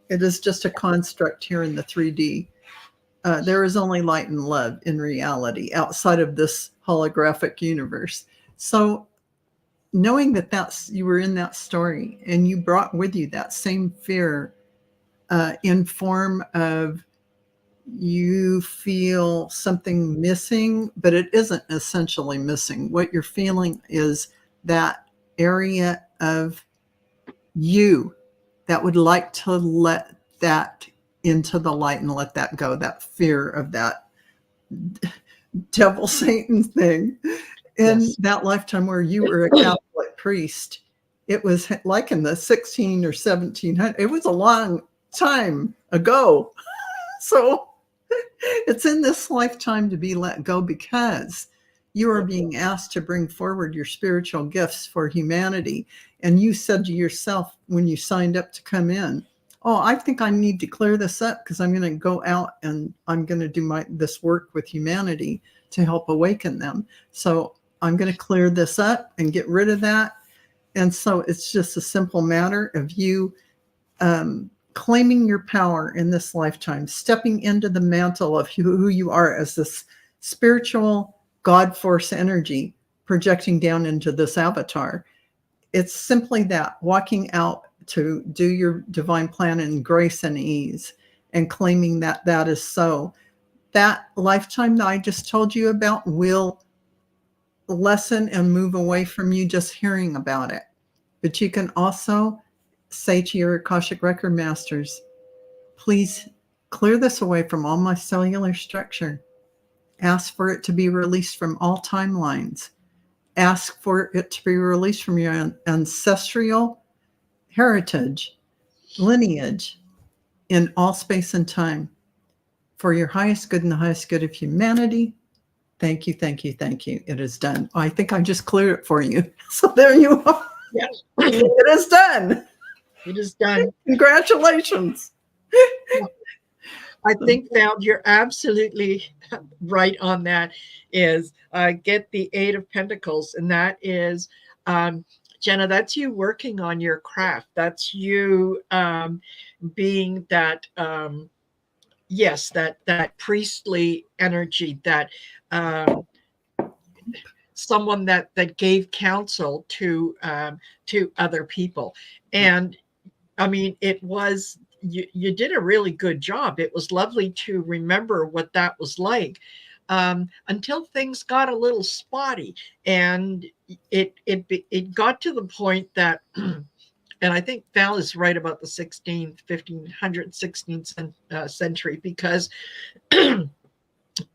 It is just a construct here in the 3D. There is only light and love in reality outside of this holographic universe. So knowing that you were in that story and you brought with you that same fear in form of you feel something missing, but it isn't essentially missing. What you're feeling is that area of you that would like to let that into the light and let that go, that fear of that devil Satan thing. In that lifetime where you were a Catholic priest, it was like in the 16 or 1700s. It was a long time ago. So it's in this lifetime to be let go, because you are being asked to bring forward your spiritual gifts for humanity. And you said to yourself when you signed up to come in, oh, I think I need to clear this up, because I'm going to go out and I'm going to do this work with humanity to help awaken them. So I'm going to clear this up and get rid of that. And so it's just a simple matter of you claiming your power in this lifetime, stepping into the mantle of who you are as this spiritual God force energy projecting down into this avatar. It's simply that, walking out to do your divine plan in grace and ease, and claiming that that is so. That lifetime that I just told you about will lessen and move away from you just hearing about it. But you can also say to your Akashic Record Masters, please clear this away from all my cellular structure. Ask for it to be released from all timelines. Ask for it to be released from your ancestral heritage, lineage, in all space and time, for your highest good and the highest good of humanity. Thank you, thank you, thank you. It is done. I think I just cleared it for you. So there you are. Yes. It is done. It is done. Congratulations. I think, Val, you're absolutely right on that. Is get the Eight of Pentacles, and that is, Jenna, that's you working on your craft. That's you being that, yes, that priestly energy, that someone that gave counsel to other people. And I mean, it was, you did a really good job. It was lovely to remember what that was like, until things got a little spotty, and it got to the point that, and I think Val is right about the 16th century, because the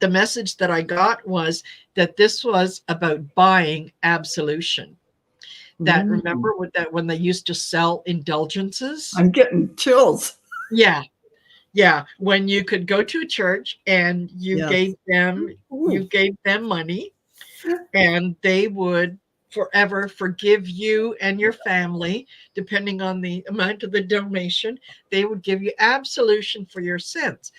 message that I got was that this was about buying absolution. That, remember with that, when they used to sell indulgences? I'm getting chills. Yeah. Yeah. When you could go to a church and you gave them money, and they would forever forgive you and your family, depending on the amount of the donation. They would give you absolution for your sins.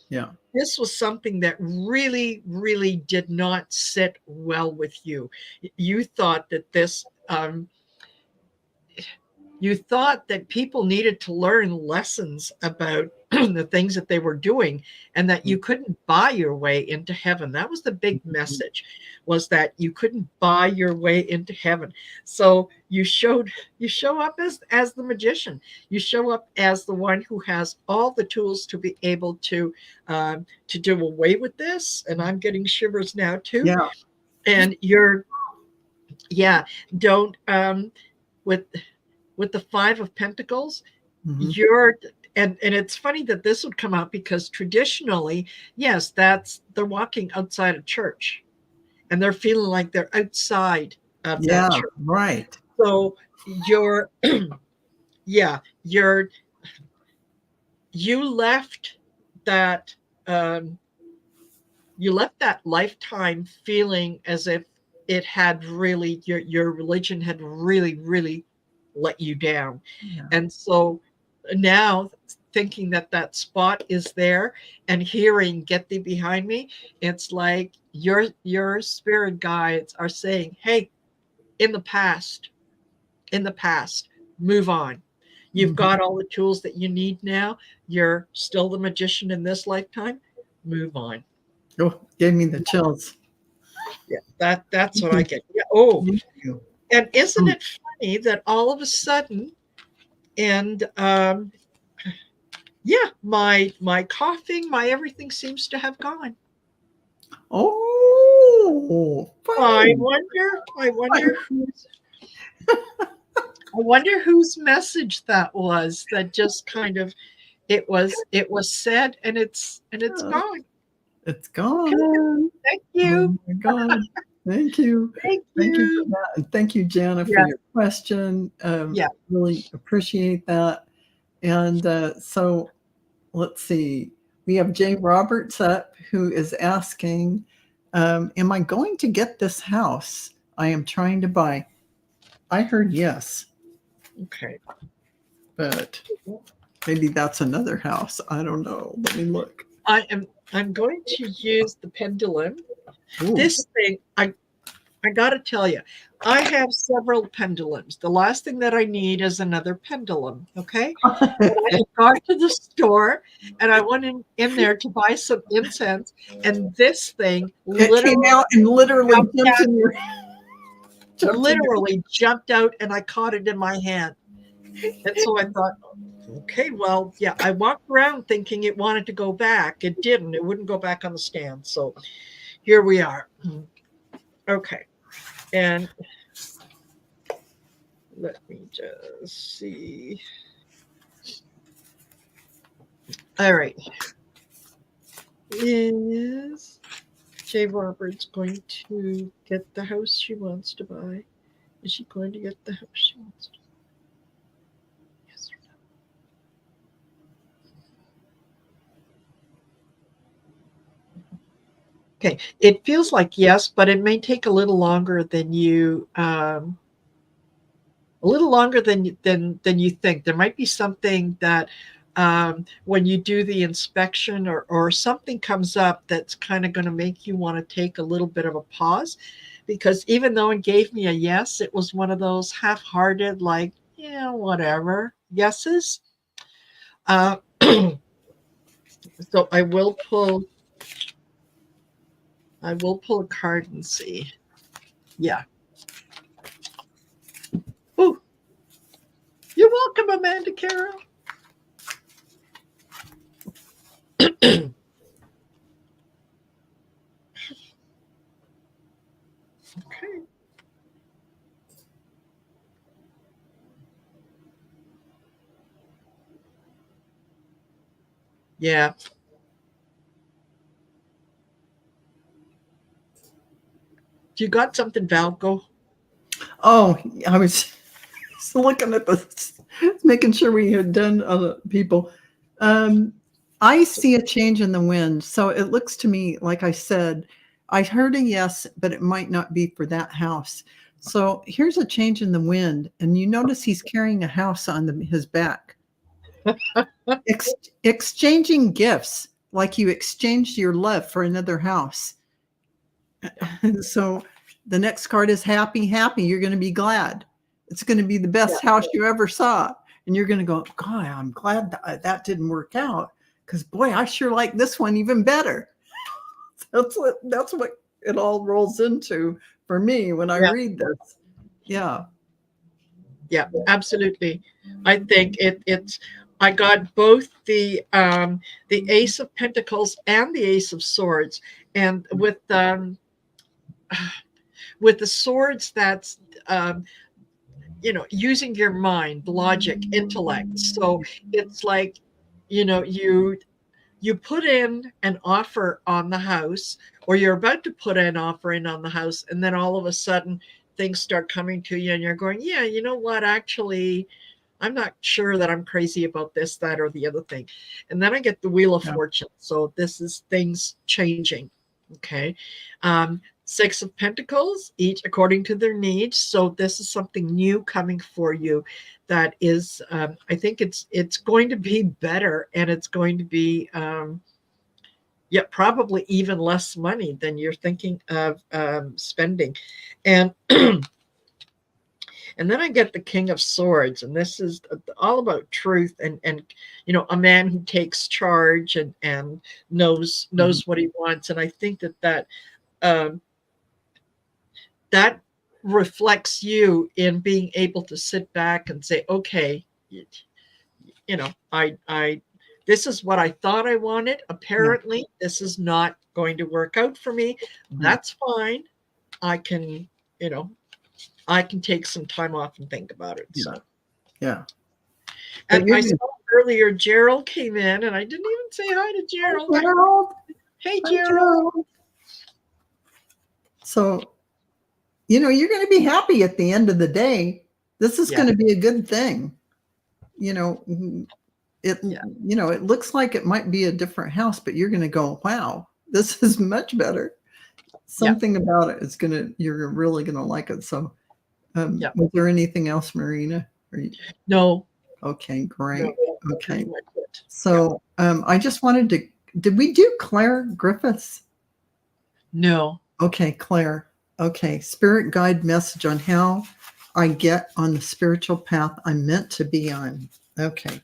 Yeah. This was something that really, really did not sit well with you. You thought that this, you thought that people needed to learn lessons about the things that they were doing, and that you couldn't buy your way into heaven. That was the big message, was that you couldn't buy your way into heaven. So you show up as the magician. You show up as the one who has all the tools to be able to do away with this. And I'm getting shivers now too. Yeah. And don't, with the Five of Pentacles, you're, and it's funny that this would come out, because traditionally, yes, they're walking outside of church, and they're feeling like they're outside of that church. Right. So you left that, lifetime feeling as if it had really, your religion had really, really let you down. Yeah. And so now, thinking that spot is there, and hearing "Get thee behind me," it's like your spirit guides are saying, hey, in the past, move on. You've got all the tools that you need now. You're still the magician in this lifetime. Move on. Oh, gave me the chills. Yeah, that's what I get. Yeah. Oh, Thank you. and isn't it funny that all of a sudden, and yeah, my coughing, my everything seems to have gone. Oh, I fun. wonder, I wonder whose I wonder whose message that was, that just kind of it was said, and it's Uh, gone. It's Okay, gone. thank you. Oh my God. Thank you. Thank Thank you for you. that. And thank you, Jana, for Yes, your question. yeah. Really appreciate that. And so let's see. We have Jay Roberts up who is asking, am I going to get this house I am trying to buy? I heard yes, Okay. but maybe that's another house. I don't know. Let me look. I'm going to use the pendulum. Ooh. This thing, I got to tell you, I have several pendulums. The last thing that I need is another pendulum. Okay. But I had gone to the store and I went in there to buy some incense, and this thing It came literally out and literally jumped jumped out, in your and I caught it in my hand. And so I thought, okay, well, yeah, I walked around thinking it wanted to go back. It didn't. It wouldn't go back on the stand. So here we are. Okay. And let me just see. All right. Is Jay Roberts going to get the house she wants to buy? Is she going to get the house she wants to buy? Yes or no? Okay. It feels like yes, but it may take a little longer than you you think. There might be something that when you do the inspection, or something comes up that's kind of going to make you want to take a little bit of a pause, because even though it gave me a yes, it was one of those half-hearted, like, yeah, whatever yeses. Uh, so I will pull a card and see. Yeah. Ooh, you're welcome, Amanda Carroll. Okay. Yeah. You got something, Val? Go. Oh, I was looking at this, making sure we had done other people. I see a change in the wind. So it looks to me, like I said, I heard a yes, but it might not be for that house. So here's a change in the wind. And you notice he's carrying a house on his back. Exchanging gifts, like you exchanged your love for another house. So the next card is happy, happy. You're going to be glad. It's going to be the best house you ever saw. And you're going to go, God, I'm glad that didn't work out. Because boy, I sure like this one even better. That's what it all rolls into for me when I read this. Yeah. Yeah, absolutely. I think it's I got both the Ace of Pentacles and the Ace of Swords, and with the swords, that's using your mind, logic, intellect. So it's like, you put in an offer on the house, or you're about to put an offer in on the house, and then all of a sudden things start coming to you, and you're going, yeah, you know what, actually, I'm not sure that I'm crazy about this, that, or the other thing. And then I get the Wheel of Fortune. So this is things changing. Okay. Six of Pentacles, each according to their needs. So this is something new coming for you that is, I think it's going to be better, and it's going to be, probably even less money than you're thinking of spending. And and then I get the King of Swords, and this is all about truth, and a man who takes charge, and knows what he wants. And I think um, that reflects you in being able to sit back and say, okay, I this is what I thought I wanted. Apparently, this is not going to work out for me. That's fine. I can, I can take some time off and think about it. So, And I saw earlier Gerald came in, and I didn't even say hi to Gerald. Hi, Gerald. Hey, Gerald. So, you're going to be happy at the end of the day. This is going to be a good thing. It looks like it might be a different house, but you're going to go, wow, this is much better. Something about it is you're really going to like it. So, was there anything else, Marina? No. Okay, great. No, okay. So, I just wanted to, did we do Claire Griffiths? No. Okay, Claire. Okay, spirit guide message on how I get on the spiritual path I'm meant to be on. Okay.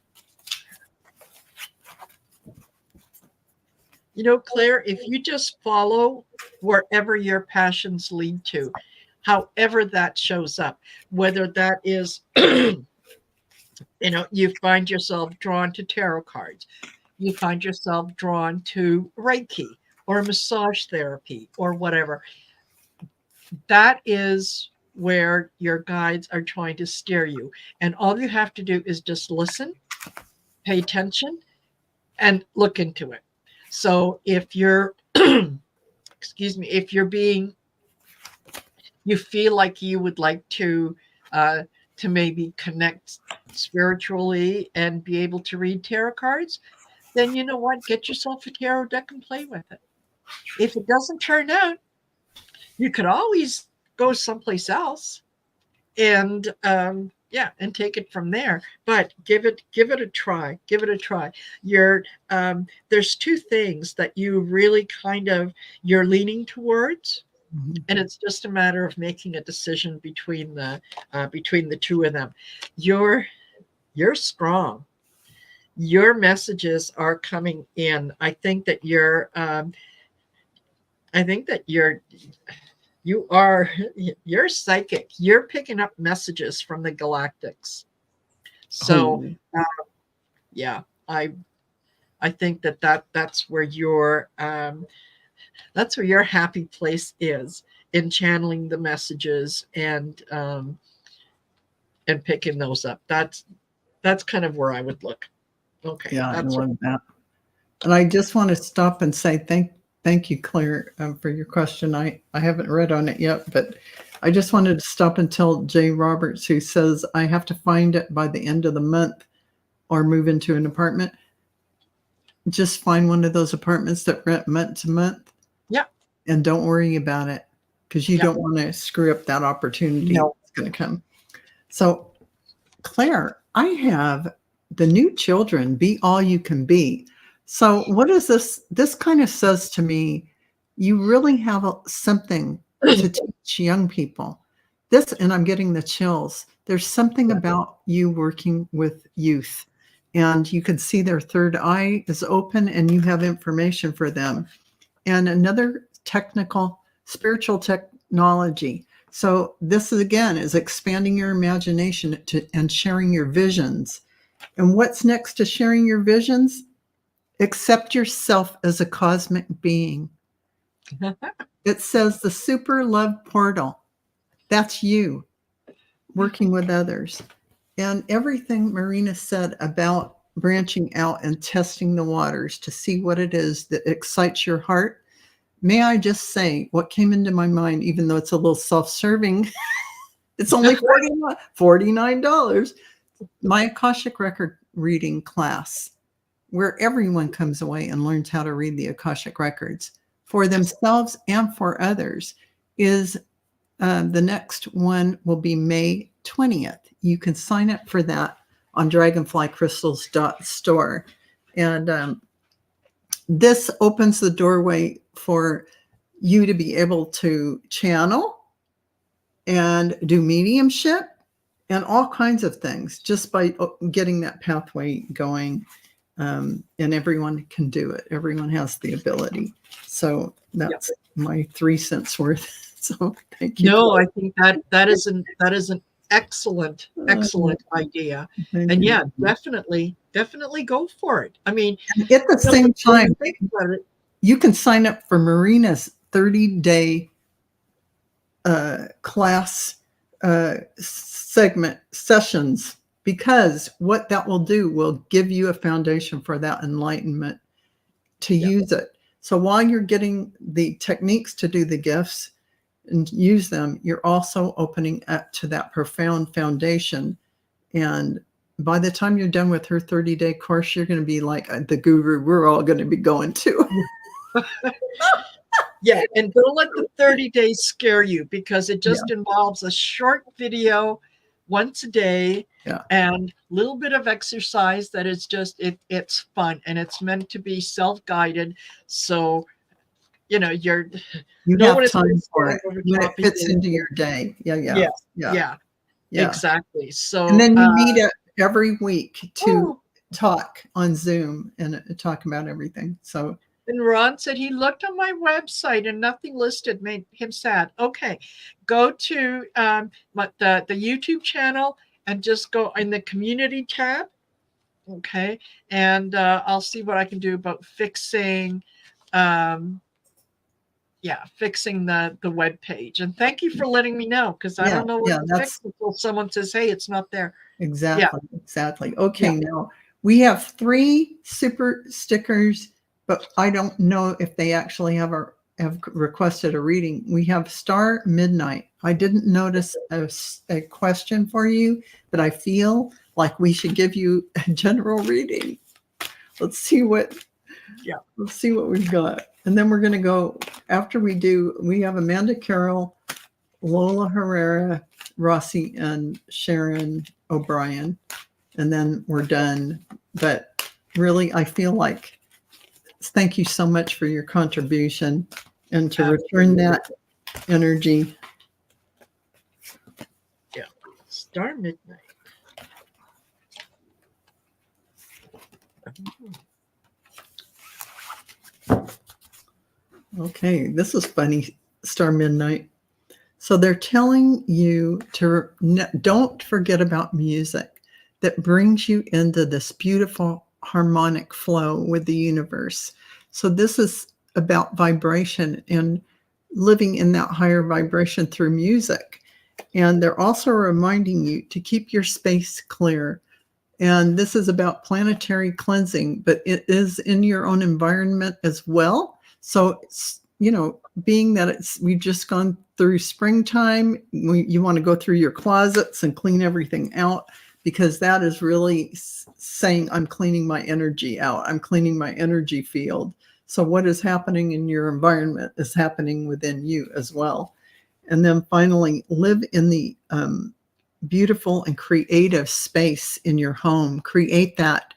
Claire, if you just follow wherever your passions lead to, however that shows up, whether that is, you find yourself drawn to tarot cards, you find yourself drawn to Reiki or massage therapy or whatever, that is where your guides are trying to steer you. And all you have to do is just listen, pay attention, and look into it. So if you're, if you're you feel like you would like to maybe connect spiritually and be able to read tarot cards, then you know what? Get yourself a tarot deck and play with it. If it doesn't turn out, you could always go someplace else and and take it from there. But give it a try. Give it a try. There's two things that you really you're leaning towards, and it's just a matter of making a decision between the two of them. You're strong. Your messages are coming in. I think that you're psychic. You're picking up messages from the galactics. So, I think that's where your happy place is, in channeling the messages and picking those up. That's kind of where I would look. Okay. Yeah, I love that. And I just want to stop and say thank you, Claire, for your question. I haven't read on it yet, but I just wanted to stop and tell Jay Roberts, who says, I have to find it by the end of the month or move into an apartment. Just find one of those apartments that rent month to month. Yeah. And don't worry about it, because you don't want to screw up that opportunity that's going to come. So, Claire, I have the new children, be all you can be. So what is this? This kind of says to me, you really have something to teach young people. And I'm getting the chills. There's something about you working with youth, and you can see their third eye is open and you have information for them. And another spiritual technology. So this is expanding your imagination and sharing your visions. And what's next to sharing your visions? Accept yourself as a cosmic being. It says the super love portal. That's you working with others. And everything Marina said about branching out and testing the waters to see what it is that excites your heart. May I just say what came into my mind, even though it's a little self-serving, it's only $49. My Akashic record reading class, where everyone comes away and learns how to read the Akashic records for themselves and for others, is the next one will be May 20th. You can sign up for that on dragonflycrystals.store. And this opens the doorway for you to be able to channel and do mediumship and all kinds of things just by getting that pathway going. And everyone can do it. Everyone has the ability. So that's my 3 cents worth. So thank you. No, I think that is an excellent idea. And definitely definitely go for it. I mean, and at the same time, think about it. You can sign up for Marina's 30-day class segment sessions, because what that will do will give you a foundation for that enlightenment to use it. So while you're getting the techniques to do the gifts and use them, you're also opening up to that profound foundation. And by the time you're done with her 30-day course, you're going to be like the guru we're all going to be going to. Yeah, and don't let the 30 days scare you, because it just involves a short video once a day and a little bit of exercise that is just, it's fun, and it's meant to be self-guided. So, you know, you have time for it when it fits into your day. Yeah. Exactly. So, and then you meet up every week to talk on Zoom and talk about everything. So. And Ron said he looked on my website and nothing listed made him sad. Okay, go to the YouTube channel and just go in the community tab. Okay, and I'll see what I can do about fixing, fixing the web page. And thank you for letting me know, because I don't know what to fix until someone says, "Hey, it's not there." Exactly. Okay, now we have 3 super stickers, but I don't know if they actually have requested a reading. We have Star Midnight. I didn't notice a question for you, but I feel like we should give you a general reading. Let's see what we've got. And then we're going to go, after we have Amanda Carroll, Lola Herrera, Rossi, and Sharon O'Brien. And then we're done. But really, I feel like, thank you so much for your contribution, and to return that energy. Yeah. Star Midnight. Okay, this is funny, Star Midnight. So they're telling you to don't forget about music that brings you into this beautiful harmonic flow with the universe. So this is about vibration and living in that higher vibration through music. And they're also reminding you to keep your space clear. And this is about planetary cleansing, but it is in your own environment as well. So, being that we've just gone through springtime, you want to go through your closets and clean everything out, because that is really saying, I'm cleaning my energy out. I'm cleaning my energy field. So what is happening in your environment is happening within you as well. And then finally, live in the beautiful and creative space in your home. Create that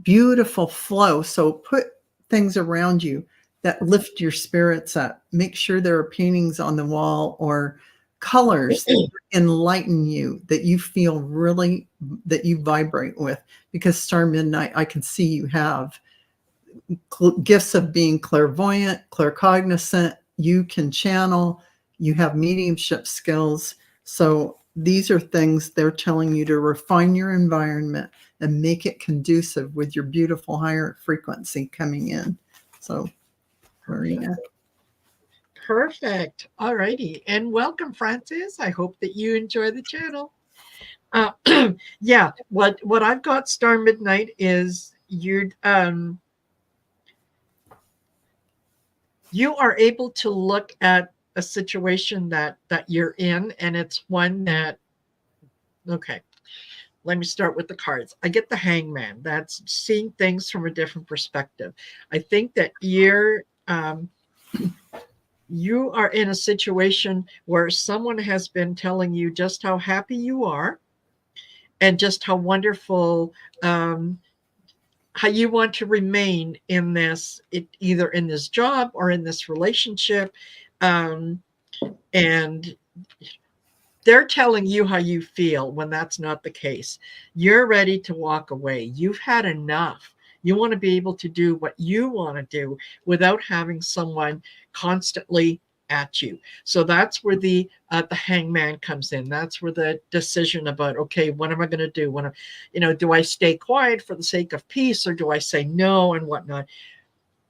beautiful flow. So put things around you that lift your spirits up. Make sure there are paintings on the wall or colors that enlighten you, that you feel really, that you vibrate with. Because Star Midnight, I can see you have gifts of being clairvoyant, claircognizant. You can channel. You have mediumship skills. So these are things they're telling you to refine your environment and make it conducive with your beautiful higher frequency coming in. So, Marina. Perfect. All righty. And welcome, Francis. I hope that you enjoy the channel. What I've got, Star Midnight, is you are able to look at a situation that you're in, and it's one that, okay, let me start with the cards. I get the Hangman. That's seeing things from a different perspective. I think that you are in a situation where someone has been telling you just how happy you are and just how wonderful, how you want to remain in this, either in this job or in this relationship. And they're telling you how you feel when that's not the case. You're ready to walk away. You've had enough. You want to be able to do what you want to do without having someone constantly at you. So that's where the hangman comes in. That's where the decision about, okay, what am I going to do? When do I stay quiet for the sake of peace, or do I say no and whatnot?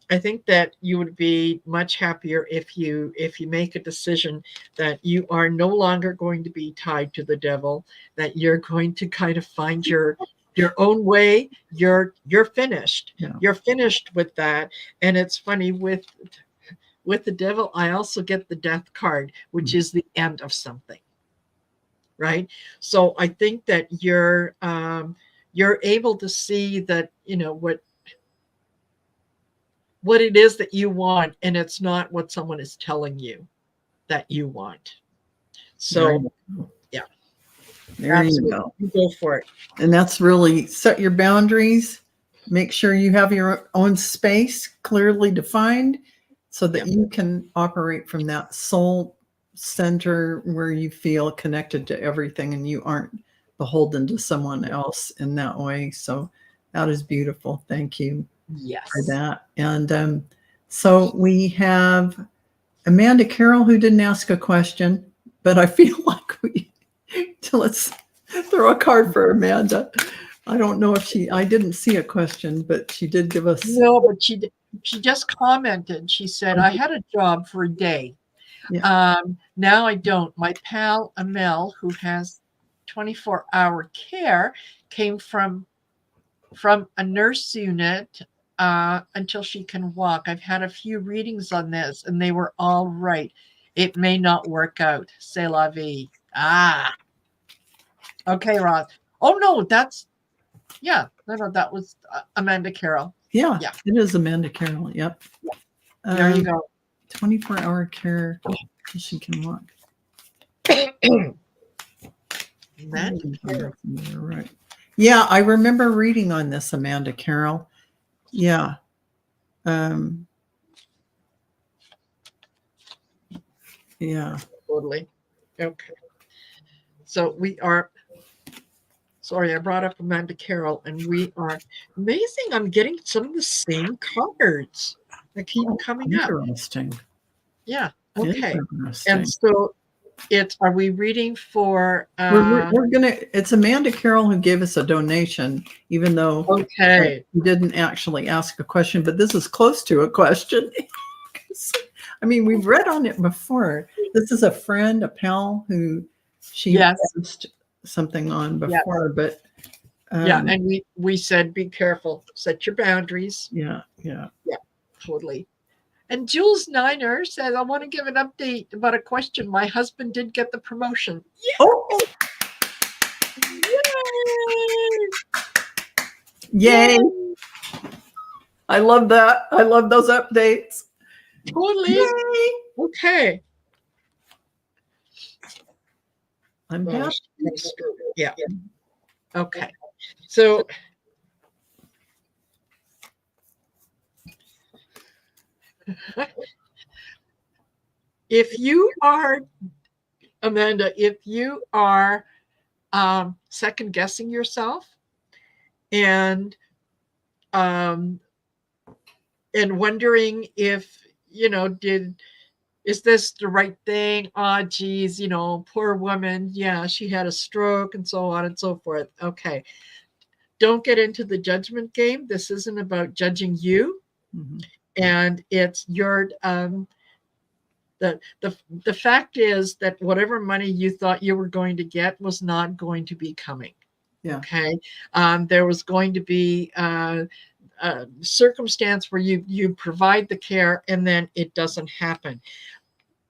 I think that you would be much happier if you make a decision that you are no longer going to be tied to the devil, that you're going to kind of find your own way. You're finished. Yeah. You're finished with that. And it's funny, with the devil, I also get the death card, which is the end of something. Right? So I think that you're able to see that, what it is that you want, and it's not what someone is telling you that you want. So yeah, there absolutely. You go for it. And that's really set your boundaries, make sure you have your own space clearly defined so that you can operate from that soul center where you feel connected to everything and you aren't beholden to someone else in that way. So that is beautiful. Thank you. Yes. For that. And so we have Amanda Carroll, who didn't ask a question, but I feel like let's throw a card for Amanda. I don't know if I didn't see a question, but she did give us. No, but she just commented. She said, I had a job for a day. Yeah. Now I don't. My pal Amel, who has 24-hour care, came from a nurse unit until she can walk. I've had a few readings on this, and they were all right. It may not work out. C'est la vie. Okay, Ross. Oh, no, that's, no, that was Amanda Carroll. Yeah, it is Amanda Carroll. Yep. There you go. 24-hour care until she can walk. Amanda Carroll. Right. Yeah, I remember reading on this, Amanda Carroll. Yeah. Yeah. Totally. Okay. So we are, sorry, I brought up Amanda Carroll, and we are amazing. I'm getting some of the same cards that keep coming up. Interesting. Yeah. Okay. And so are we reading for we're gonna, it's Amanda Carroll who gave us a donation, even though we didn't actually ask a question, but this is close to a question. I mean, we've read on it before. This is a friend, a pal who she asked something on before, but and we said be careful, set your boundaries. Yeah, totally. And Jules Niner says, I want to give an update about a question. My husband did get the promotion. Yes. Oh. Yay. I love that. I love those updates. Totally. Yay. Okay. I'm happy. Yeah. Okay. So if you are, Amanda, if you are second guessing yourself and wondering if, is this the right thing? Oh, geez, poor woman. Yeah, she had a stroke and so on and so forth. Okay. Don't get into the judgment game. This isn't about judging you. Mm-hmm. And it's your, the fact is that whatever money you thought you were going to get was not going to be coming. Yeah. Okay. There was going to be a circumstance where you provide the care and then it doesn't happen,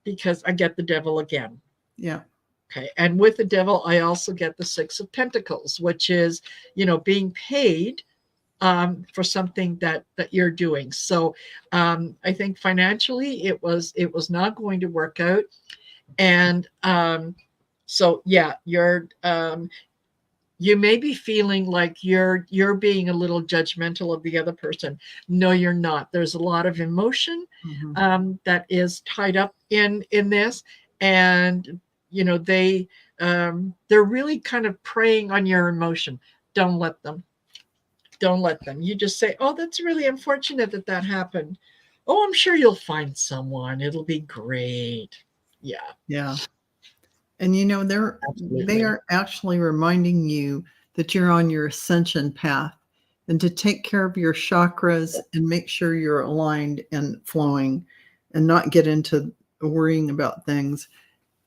because I get the devil again. Yeah. Okay. And with the devil, I also get the 6 of Pentacles, which is, being paid for something that you're doing. So I think financially it was not going to work out. And so, yeah, you may be feeling like you're being a little judgmental of the other person. No, you're not. There's a lot of emotion that is tied up in this. And, they're really kind of preying on your emotion. Don't let them. You just say, oh, that's really unfortunate that happened. Oh, I'm sure you'll find someone. It'll be great. Yeah, Yeah. And you know, they absolutely. are actually reminding you that you're on your ascension path and to take care of your chakras and make sure you're aligned and flowing and not get into worrying about things.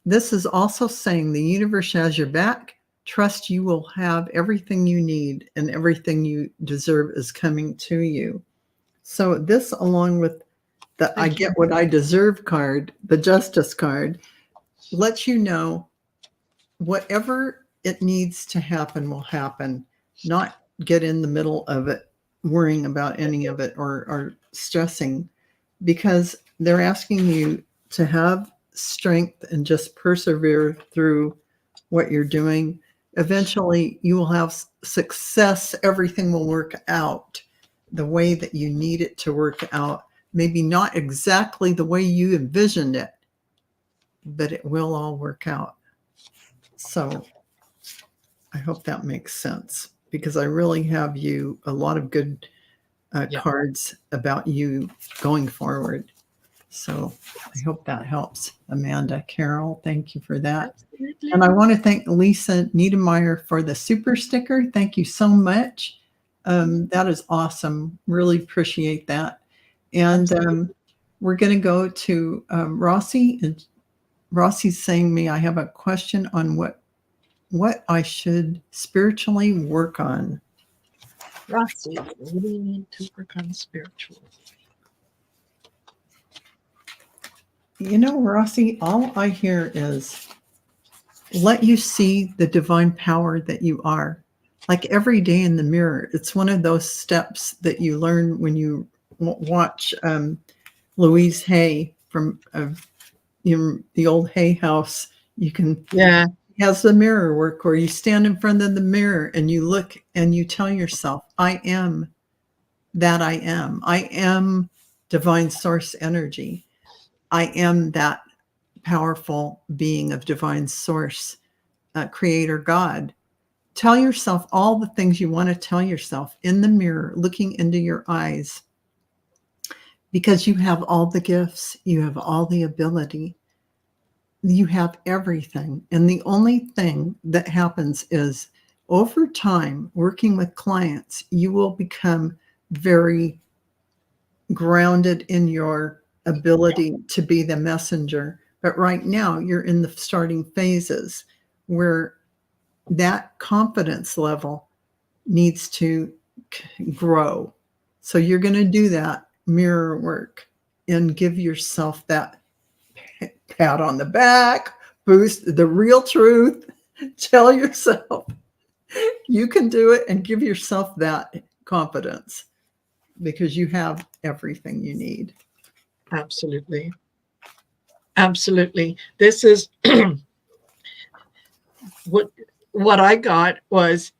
This is also saying the universe has your back. Trust you will have everything you need and everything you deserve is coming to you. So this, along with the I Thank you. get what I deserve card, the justice card, lets you know whatever it needs to happen will happen, not get in the middle of it, worrying about any of it or stressing, because they're asking you to have strength and just persevere through what you're doing. Eventually, you will have success. Everything will work out the way that you need it to work out. Maybe not exactly the way you envisioned it, but it will all work out. So I hope that makes sense because I really have you a lot of good Yeah. cards about you going forward. So I hope that helps. Amanda, Carol, thank you for that. Absolutely. And I want to thank Lisa Niedermeyer for the super sticker. Thank you so much. That is awesome. Really appreciate that. And we're going to go to Rossi. And Rossi's saying to me, I have a question on what I should spiritually work on. Rossi, what do you need to work on spiritually? You know, Rossi, all I hear is let you see the divine power that you are. Like every day in the mirror, it's one of those steps that you learn when you watch Louise Hay from the old Hay house. You can has the mirror work, or you stand in front of the mirror and you look and you tell yourself, I am that I am. I am divine source energy. I am that powerful being of divine source, creator God. Tell yourself all the things you want to tell yourself in the mirror, looking into your eyes, because you have all the gifts, you have all the ability, you have everything. And the only thing that happens is over time, working with clients, you will become very grounded in your ability to be the messenger. But right now, you're in the starting phases where that confidence level needs to grow. So you're going to do that mirror work and give yourself that pat on the back, boost the real truth. Tell yourself you can do it and give yourself that confidence because you have everything you need. Absolutely. Absolutely. This is what I got was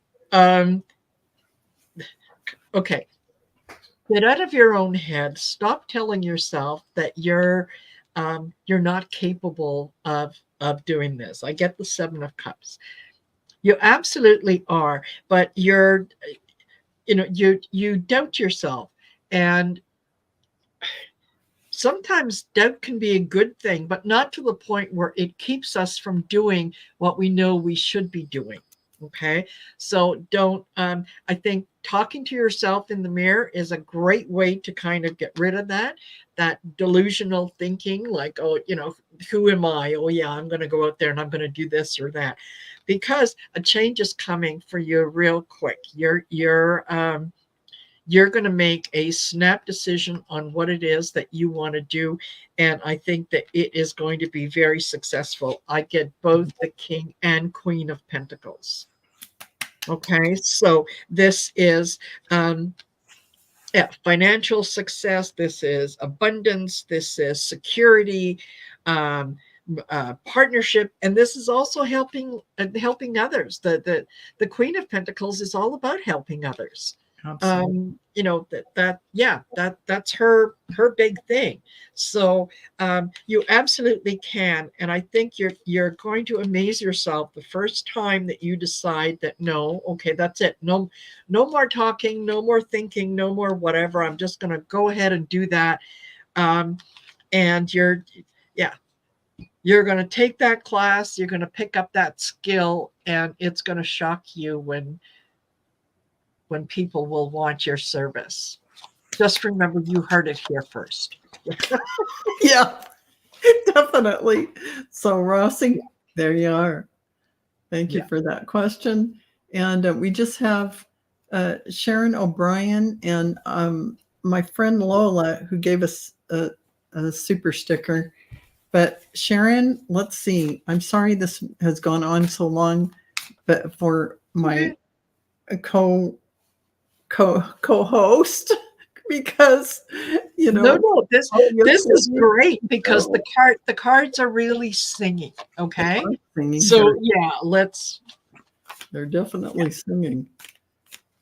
okay. Get out of your own head. Stop telling yourself that you're not capable of doing this. I get the 7 of Cups. You absolutely are, but you doubt yourself, and sometimes doubt can be a good thing, but not to the point where it keeps us from doing what we know we should be doing. Okay. So don't, I think talking to yourself in the mirror is a great way to kind of get rid of that delusional thinking, like, oh, who am I? Oh, yeah, I'm going to go out there and I'm going to do this or that, because a change is coming for you real quick. You're going to make a snap decision on what it is that you want to do. And I think that it is going to be very successful. I get both the King and Queen of Pentacles. Okay, so this is financial success. This is abundance. This is security, partnership, and this is also helping others. The Queen of Pentacles is all about helping others. Absolutely. That's her big thing. So you absolutely can, and I think you're going to amaze yourself the first time that you decide that no, okay, that's it. No more talking, no more thinking, no more whatever. I'm just going to go ahead and do that. And you're going to take that class, you're going to pick up that skill, and it's going to shock you when people will want your service. Just remember, you heard it here first. Yeah, definitely. So Rossi, there you are. Thank you for that question. And we just have Sharon O'Brien and my friend Lola, who gave us a super sticker. But Sharon, let's see. I'm sorry this has gone on so long, but for my co-host, because no, this is great, because the cards are really singing. Okay, so they're definitely singing.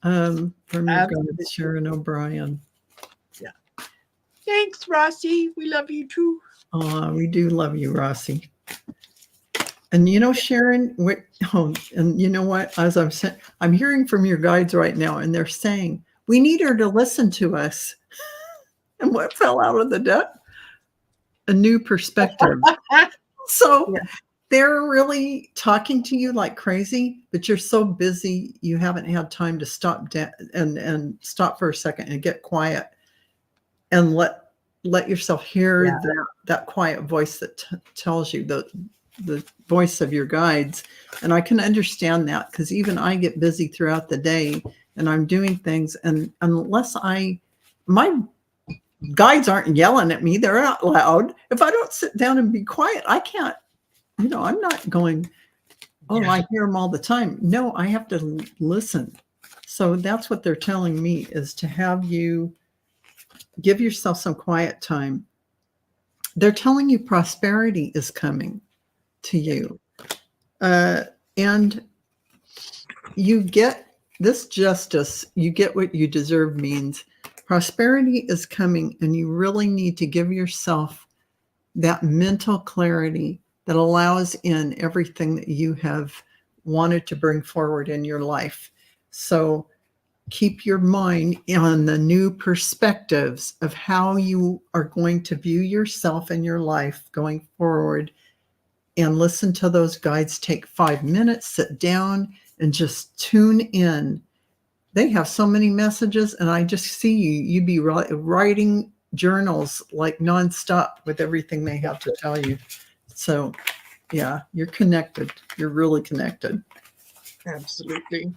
From your God, Sharon O'Brien. Yeah. Thanks, Rossi. We love you too. We do love you, Rossi. And Sharon, and you know what? As I'm hearing from your guides right now, and they're saying we need her to listen to us. And what fell out of the deck? A new perspective. So they're really talking to you like crazy, but you're so busy you haven't had time to stop and stop for a second and get quiet and let yourself hear that quiet voice that tells you the voice of your guides. And I can understand that, because even I get busy throughout the day and I'm doing things, and unless my guides aren't yelling at me, they're not loud. If I don't sit down and be quiet, I can't, I'm not going, I hear them all the time. No, I have to listen. So that's what they're telling me, is to have you give yourself some quiet time. They're telling you prosperity is coming to you. And you get this justice, you get what you deserve means prosperity is coming, and you really need to give yourself that mental clarity that allows in everything that you have wanted to bring forward in your life. So keep your mind on the new perspectives of how you are going to view yourself and your life going forward, and listen to those guides. Take 5 minutes, sit down, and just tune in. They have so many messages, and I just see you'd be writing journals like nonstop with everything they have to tell you. So you're connected. You're really connected. Absolutely.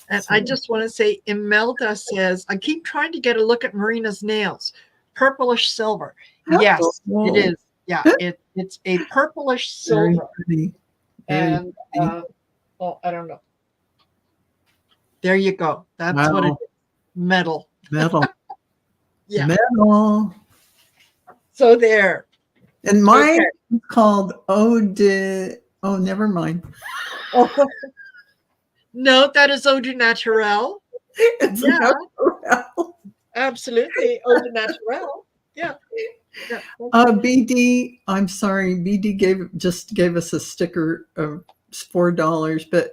And I just want to say, Imelda says, I keep trying to get a look at Marina's nails. Purplish silver. Yes, it is. Yeah, it's a purplish silver. And I don't know. There you go. That's what it is. Metal. Metal. So there. And mine is called never mind. No, that is eau de naturel. It's natural. Absolutely. Eau de naturel. Yeah. BD, I'm sorry. BD just gave us a sticker of $4, but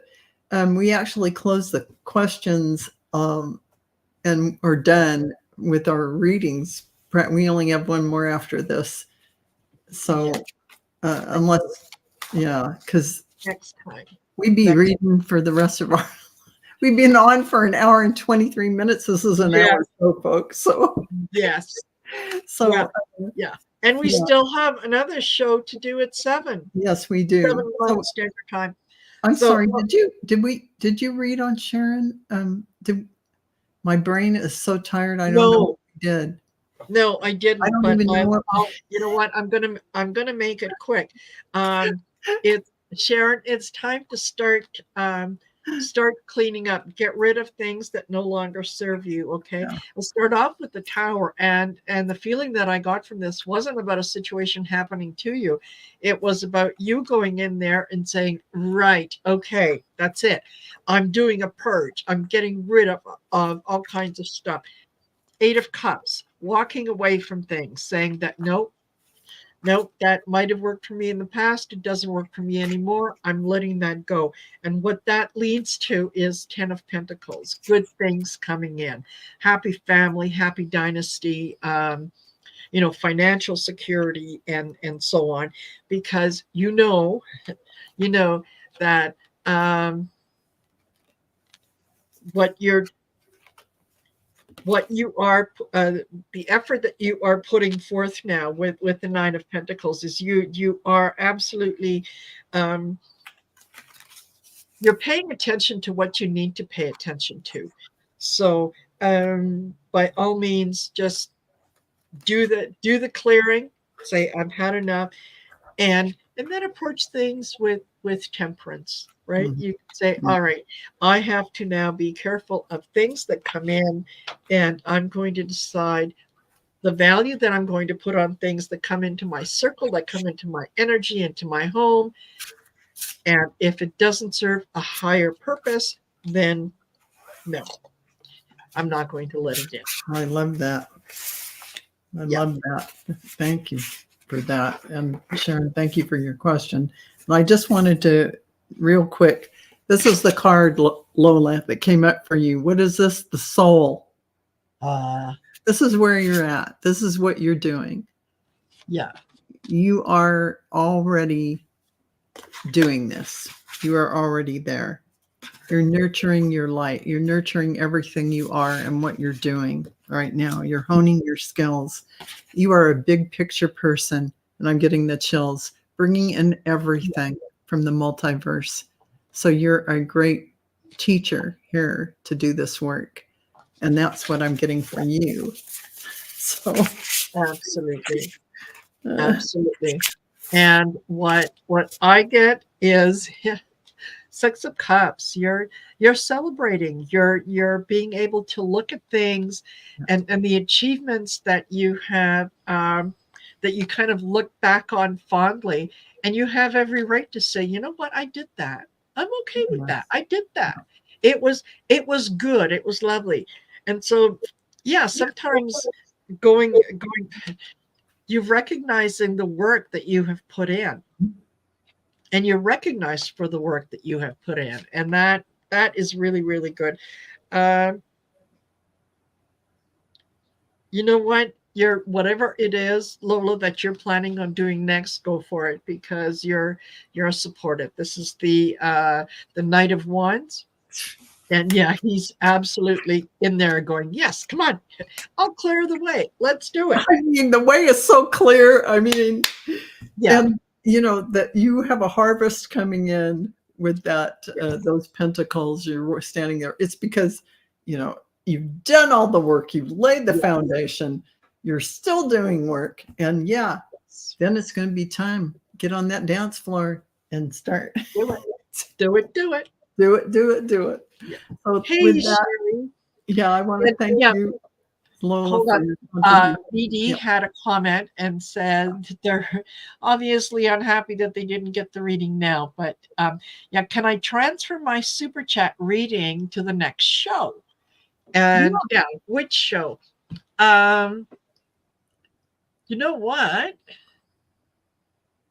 we actually closed the questions and are done with our readings. We only have one more after this. So unless, because next time we'd be reading for the rest of our, we've been on for an hour and 23 minutes. This is an hour or so, folks. So yes. So and we still have another show to do at 7. Yes, we do. 7 Mountain Standard Time. I'm sorry. Did you read on Sharon? My brain is so tired. I don't know if we did. No, I didn't. I don't even know. You know what? I'm gonna make it quick. It's Sharon. It's time to start cleaning up. Get rid of things that no longer serve you. Okay. I'll start off with the Tower, and the feeling that I got from this wasn't about a situation happening to you. It was about you going in there and saying, right, okay, that's it. I'm doing a purge. I'm getting rid of all kinds of stuff. 8 of Cups, walking away from things, saying that nope, that might have worked for me in the past. It doesn't work for me anymore. I'm letting that go. And what that leads to is 10 of Pentacles, good things coming in, happy family, happy dynasty, financial security and so on, because you know that what you are the effort that you are putting forth now with the Nine of Pentacles is you are absolutely you're paying attention to what you need to pay attention to. So by all means, just do the clearing, say I've had enough, and then approach things with temperance, right? Mhm. You say, all right, I have to now be careful of things that come in, and I'm going to decide the value that I'm going to put on things that come into my circle, that come into my energy, into my home. And if it doesn't serve a higher purpose, then no, I'm not going to let it in. I love that. I love that. Thank you for that. And Sharon, thank you for your question. And I just wanted to, real quick, this is the card, Lola, that came up for you. What is this? The soul. This is where you're at. This is what you're doing. Yeah. You are already doing this. You are already there. You're nurturing your light. You're nurturing everything you are and what you're doing right now. You're honing your skills. You are a big picture person, and I'm getting the chills, bringing in everything from the multiverse. So you're a great teacher here to do this work. And that's what I'm getting for you. So absolutely. Absolutely. And what I get is Six of Cups. You're celebrating. You're being able to look at things and the achievements that you have, that you kind of look back on fondly, and you have every right to say, you know what, I did that. I'm okay with that. I did that. It was good. It was lovely. And so, yeah, sometimes going you're recognizing the work that you have put in, and you're recognized for the work that you have put in, and that is really, really good. You know what, whatever it is, Lola, that you're planning on doing next, go for it, because you're supportive. This is the Knight of Wands. And yeah, he's absolutely in there going, yes, come on, I'll clear the way. Let's do it. I mean, the way is so clear. I mean, yeah. And that you have a harvest coming in with that, those pentacles, you're standing there. It's because, you've done all the work. You've laid the foundation. You're still doing work. And then it's going to be time. Get on that dance floor and start. Do it. Do it. Do it. Do it. Do it. Do it. Yeah. So hey, with that, I want to thank you, Lola. BD had a comment and said they're obviously unhappy that they didn't get the reading now, but can I transfer my super chat reading to the next show? And which show? You know what?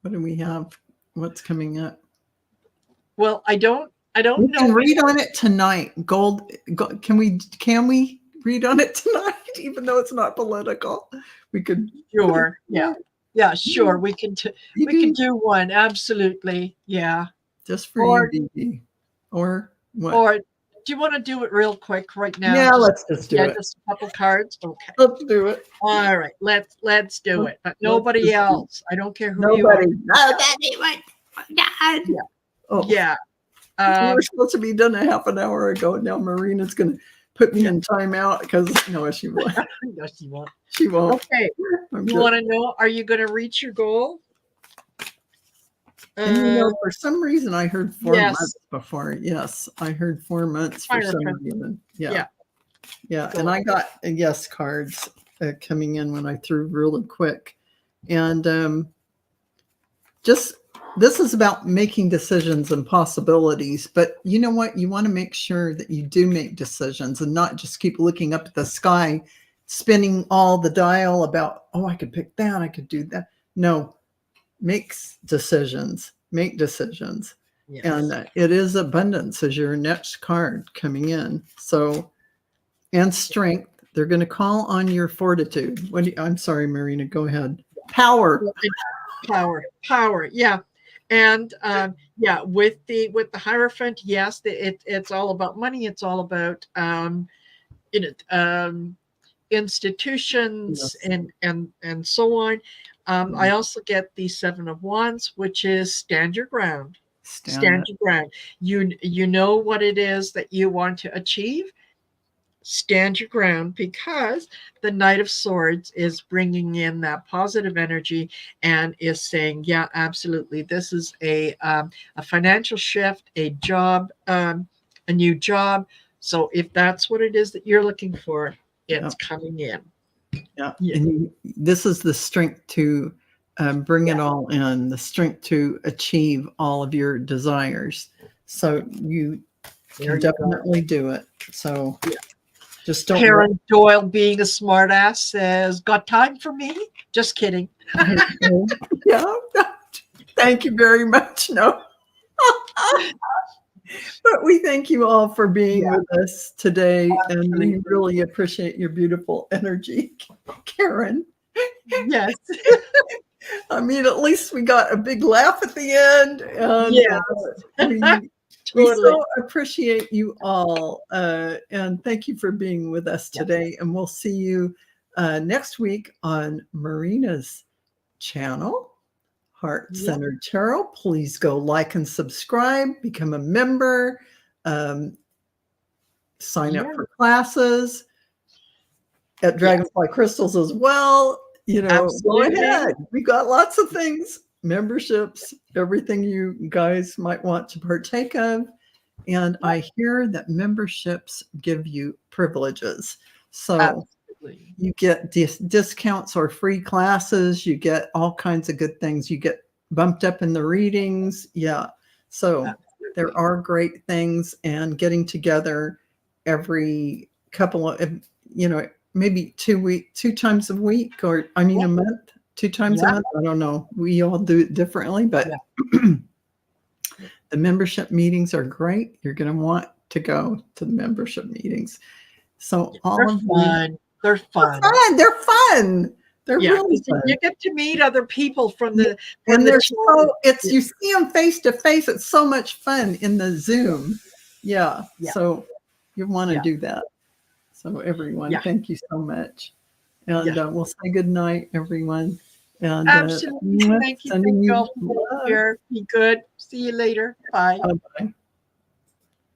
What do we have? What's coming up? Well, I don't know. We can read on it tonight. Can we read on it tonight, even though it's not political? We could. Sure. Yeah. Sure. We can do one. Absolutely. Yeah. Just for you, BB. Or what? Or do you want to do it real quick right now? Yeah, let's just do it. Just a couple cards. Okay. Let's do it. All right. Let's do it. But nobody else. I don't care who you are. Nobody. Yeah. Oh. Yeah. We were supposed to be done a half an hour ago. Now Marina's going to put me in timeout because no, she won't. No, she won't. She won't. Okay. You want to know? Are you going to reach your goal? And for some reason, I heard 4 months before. Yes, I heard 4 months for some reason. Yeah. And I got yes cards coming in when I threw really quick, and this is about making decisions and possibilities. But you know what? You want to make sure that you do make decisions and not just keep looking up at the sky, spinning all the dial about, oh, I could pick that, I could do that. No. Make decisions. Yes. And it is abundance as your next card coming in. So, and strength. They're going to call on your fortitude. I'm sorry, Marina, go ahead. Power. Power. Yeah. And yeah, with the Hierophant, yes, it's all about money. It's all about institutions, Yes. and so on. I also get the Seven of Wands, which is stand your ground. Stand your ground. You know what it is that you want to achieve. Stand your ground, because the Knight of Swords is bringing in that positive energy and is saying, yeah, absolutely, this is a financial shift, a job, a new job. So if that's what it is that you're looking for, it's coming in. Yeah. And this is the strength to bring it all in, the strength to achieve all of your desires. So you can definitely do it. So just don't. Karen Doyle, being a smartass, says, "Got time for me?" Just kidding. Yeah. Thank you very much. No. But we thank you all for being with us today. Absolutely. And we really appreciate your beautiful energy, Karen. Yes. I mean, at least we got a big laugh at the end. And yes. we so appreciate you all. And thank you for being with us today. And we'll see you next week on Marina's channel, Heart Centered Tarot. Please go like and subscribe, become a member, sign up for classes at Dragonfly Crystals as well. Go ahead. We got lots of things, memberships, everything you guys might want to partake of. And I hear that memberships give you privileges. So you get discounts or free classes. You get all kinds of good things. You get bumped up in the readings. Yeah. So there are great things, and getting together every couple of, maybe 2 times a week, or a month, 2 times a month. I don't know. We all do it differently, but the membership meetings are great. You're going to want to go to the membership meetings. So they're fun. They're fun. They're fun. They're really fun. You get to meet other people from the you see them face to face. It's so much fun in the Zoom. Yeah. So you want to do that. So everyone, thank you so much. And we'll say good night, everyone. And absolutely. Thank you. Be good. See you later. Bye. Bye-bye.